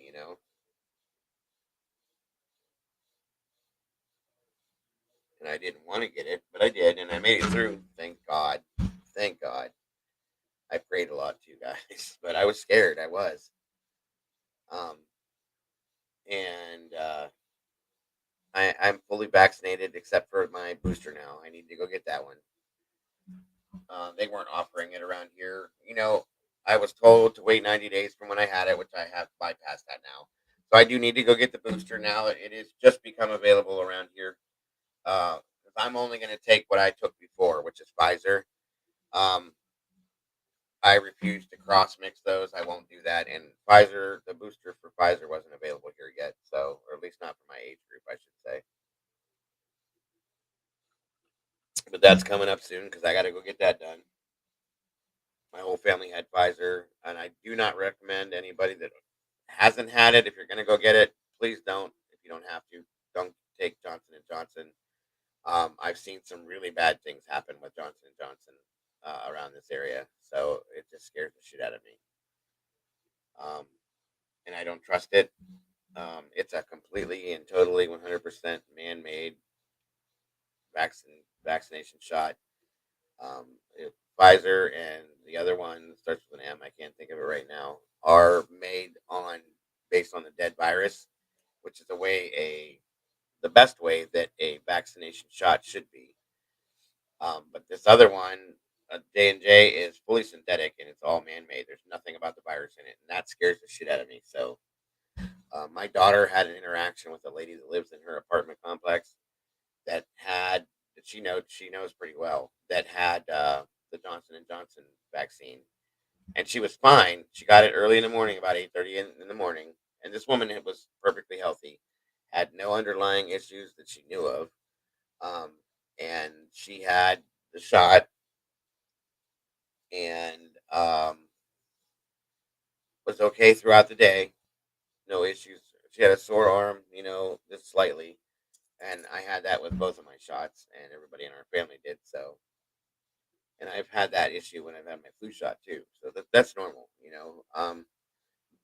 and I didn't want to get it, but I did, and I made it through. Thank God. Thank God. I prayed a lot too, guys, but I was scared. I was. Um, and I'm fully vaccinated except for my booster now. I need to go get that one. They weren't offering it around here. I was told to wait 90 days from when I had it, which I have bypassed that now. So I do need to go get the booster now. It has just become available around here. 'Cause I'm only going to take what I took before, which is Pfizer. Um, I refuse to cross mix those. I won't do that. And Pfizer, the booster for Pfizer wasn't available here yet, so or at least not for my age group, I should say. But that's coming up soon because I got to go get that done. My whole family had Pfizer, and I do not recommend anybody that hasn't had it. If you're going to go get it, please don't. If you don't have to, don't take Johnson and Johnson. I've seen some really bad things happen with Johnson and Johnson around this area, so it just scares the shit out of me. Um, and I don't trust it. It's a completely and totally 100% man-made vaccination shot. Pfizer and the other one starts with an M. I can't think of it right now. Are made on based on the dead virus, which is the best way that a vaccination shot should be. But this other one, J&J, is fully synthetic and it's all man-made. There's nothing about the virus in it, and that scares the shit out of me. So, my daughter had an interaction with a lady that lives in her apartment complex that had that she knows pretty well that had the Johnson and Johnson vaccine, and she was fine. She got it early in the morning, about 8:30 in the morning, and this woman was perfectly healthy, had no underlying issues that she knew of, um, and she had the shot and was okay throughout the day, no issues. She had a sore arm, just slightly, and I had that with both of my shots, and everybody in our family did so. And I've had that issue when I've had my flu shot too, so that's normal.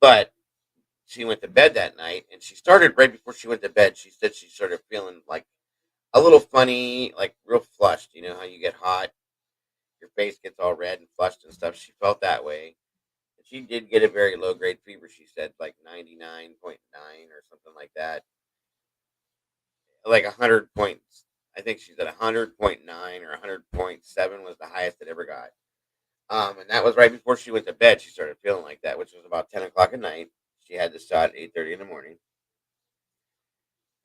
But she went to bed that night, and she started right before she went to bed. She said she started feeling like a little funny, like real flushed. You know how you get hot, your face gets all red and flushed and stuff. She felt that way. And she did get a very low grade fever. She said like 99.9 or something like that, like 100 points. I think she's at 100.9 or 100.7 was the highest it ever got. And that was right before she went to bed. She started feeling like that, which was about 10 o'clock at night. She had the shot at 8:30 in the morning,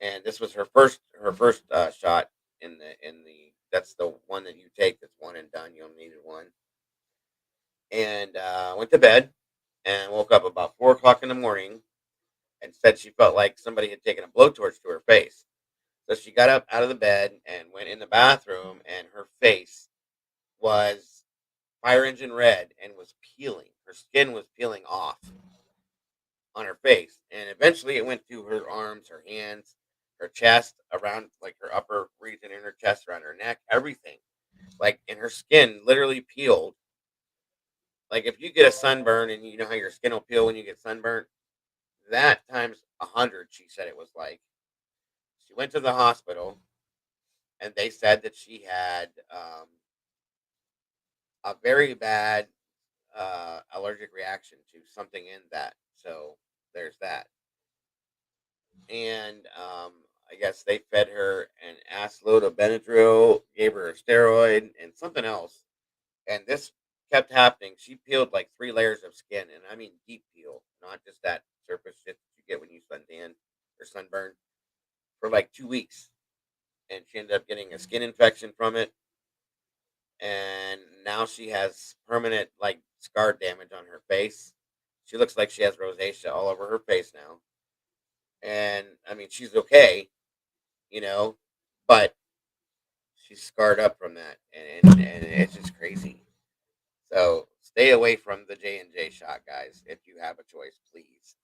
and this was her first shot in the that's the one that you take. That's one and done. You only needed one, and went to bed and woke up about 4 o'clock in the morning and said she felt like somebody had taken a blowtorch to her face. So she got up out of the bed and went in the bathroom, and her face was fire engine red and was peeling. Her skin was peeling off on her face, and eventually it went to her arms, her hands, her chest, around like her upper region in her chest, around her neck, everything. Like, and her skin literally peeled. Like if you get a sunburn, and you know how your skin will peel when you get sunburned, that times 100. She said it was like. She went to the hospital, and they said that she had a very bad allergic reaction to something in that. So there's that. And I guess they fed her an ass load of Benadryl, gave her a steroid, and something else. And this kept happening. She peeled like 3 layers of skin, and I mean deep peel, not just that surface shit that you get when you suntan or sunburn, for like 2 weeks. And she ended up getting a skin infection from it, and now she has permanent like scar damage on her face. She looks like she has rosacea all over her face now. And I mean, she's okay, you know, but she's scarred up from that, and it's just crazy. So stay away from the J&J shot, guys. If you have a choice, please.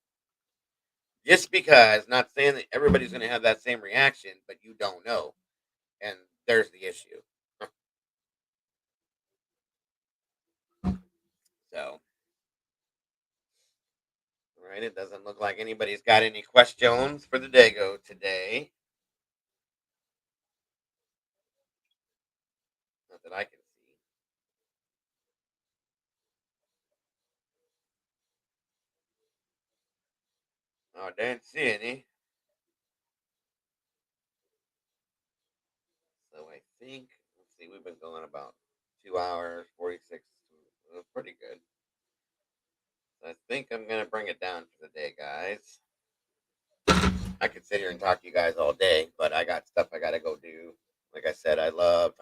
Just because, not saying that everybody's going to have that same reaction, but you don't know, and there's the issue. So, all right, it doesn't look like anybody's got any questions for the Dago today. Not that I can see. Oh, I didn't see any. So I think, let's see, we've been going about 2 hours, 46. Pretty good. So I think I'm going to bring it down for the day, guys. I could sit here and talk to you guys all day, but I got stuff I got to go do. Like I said, I love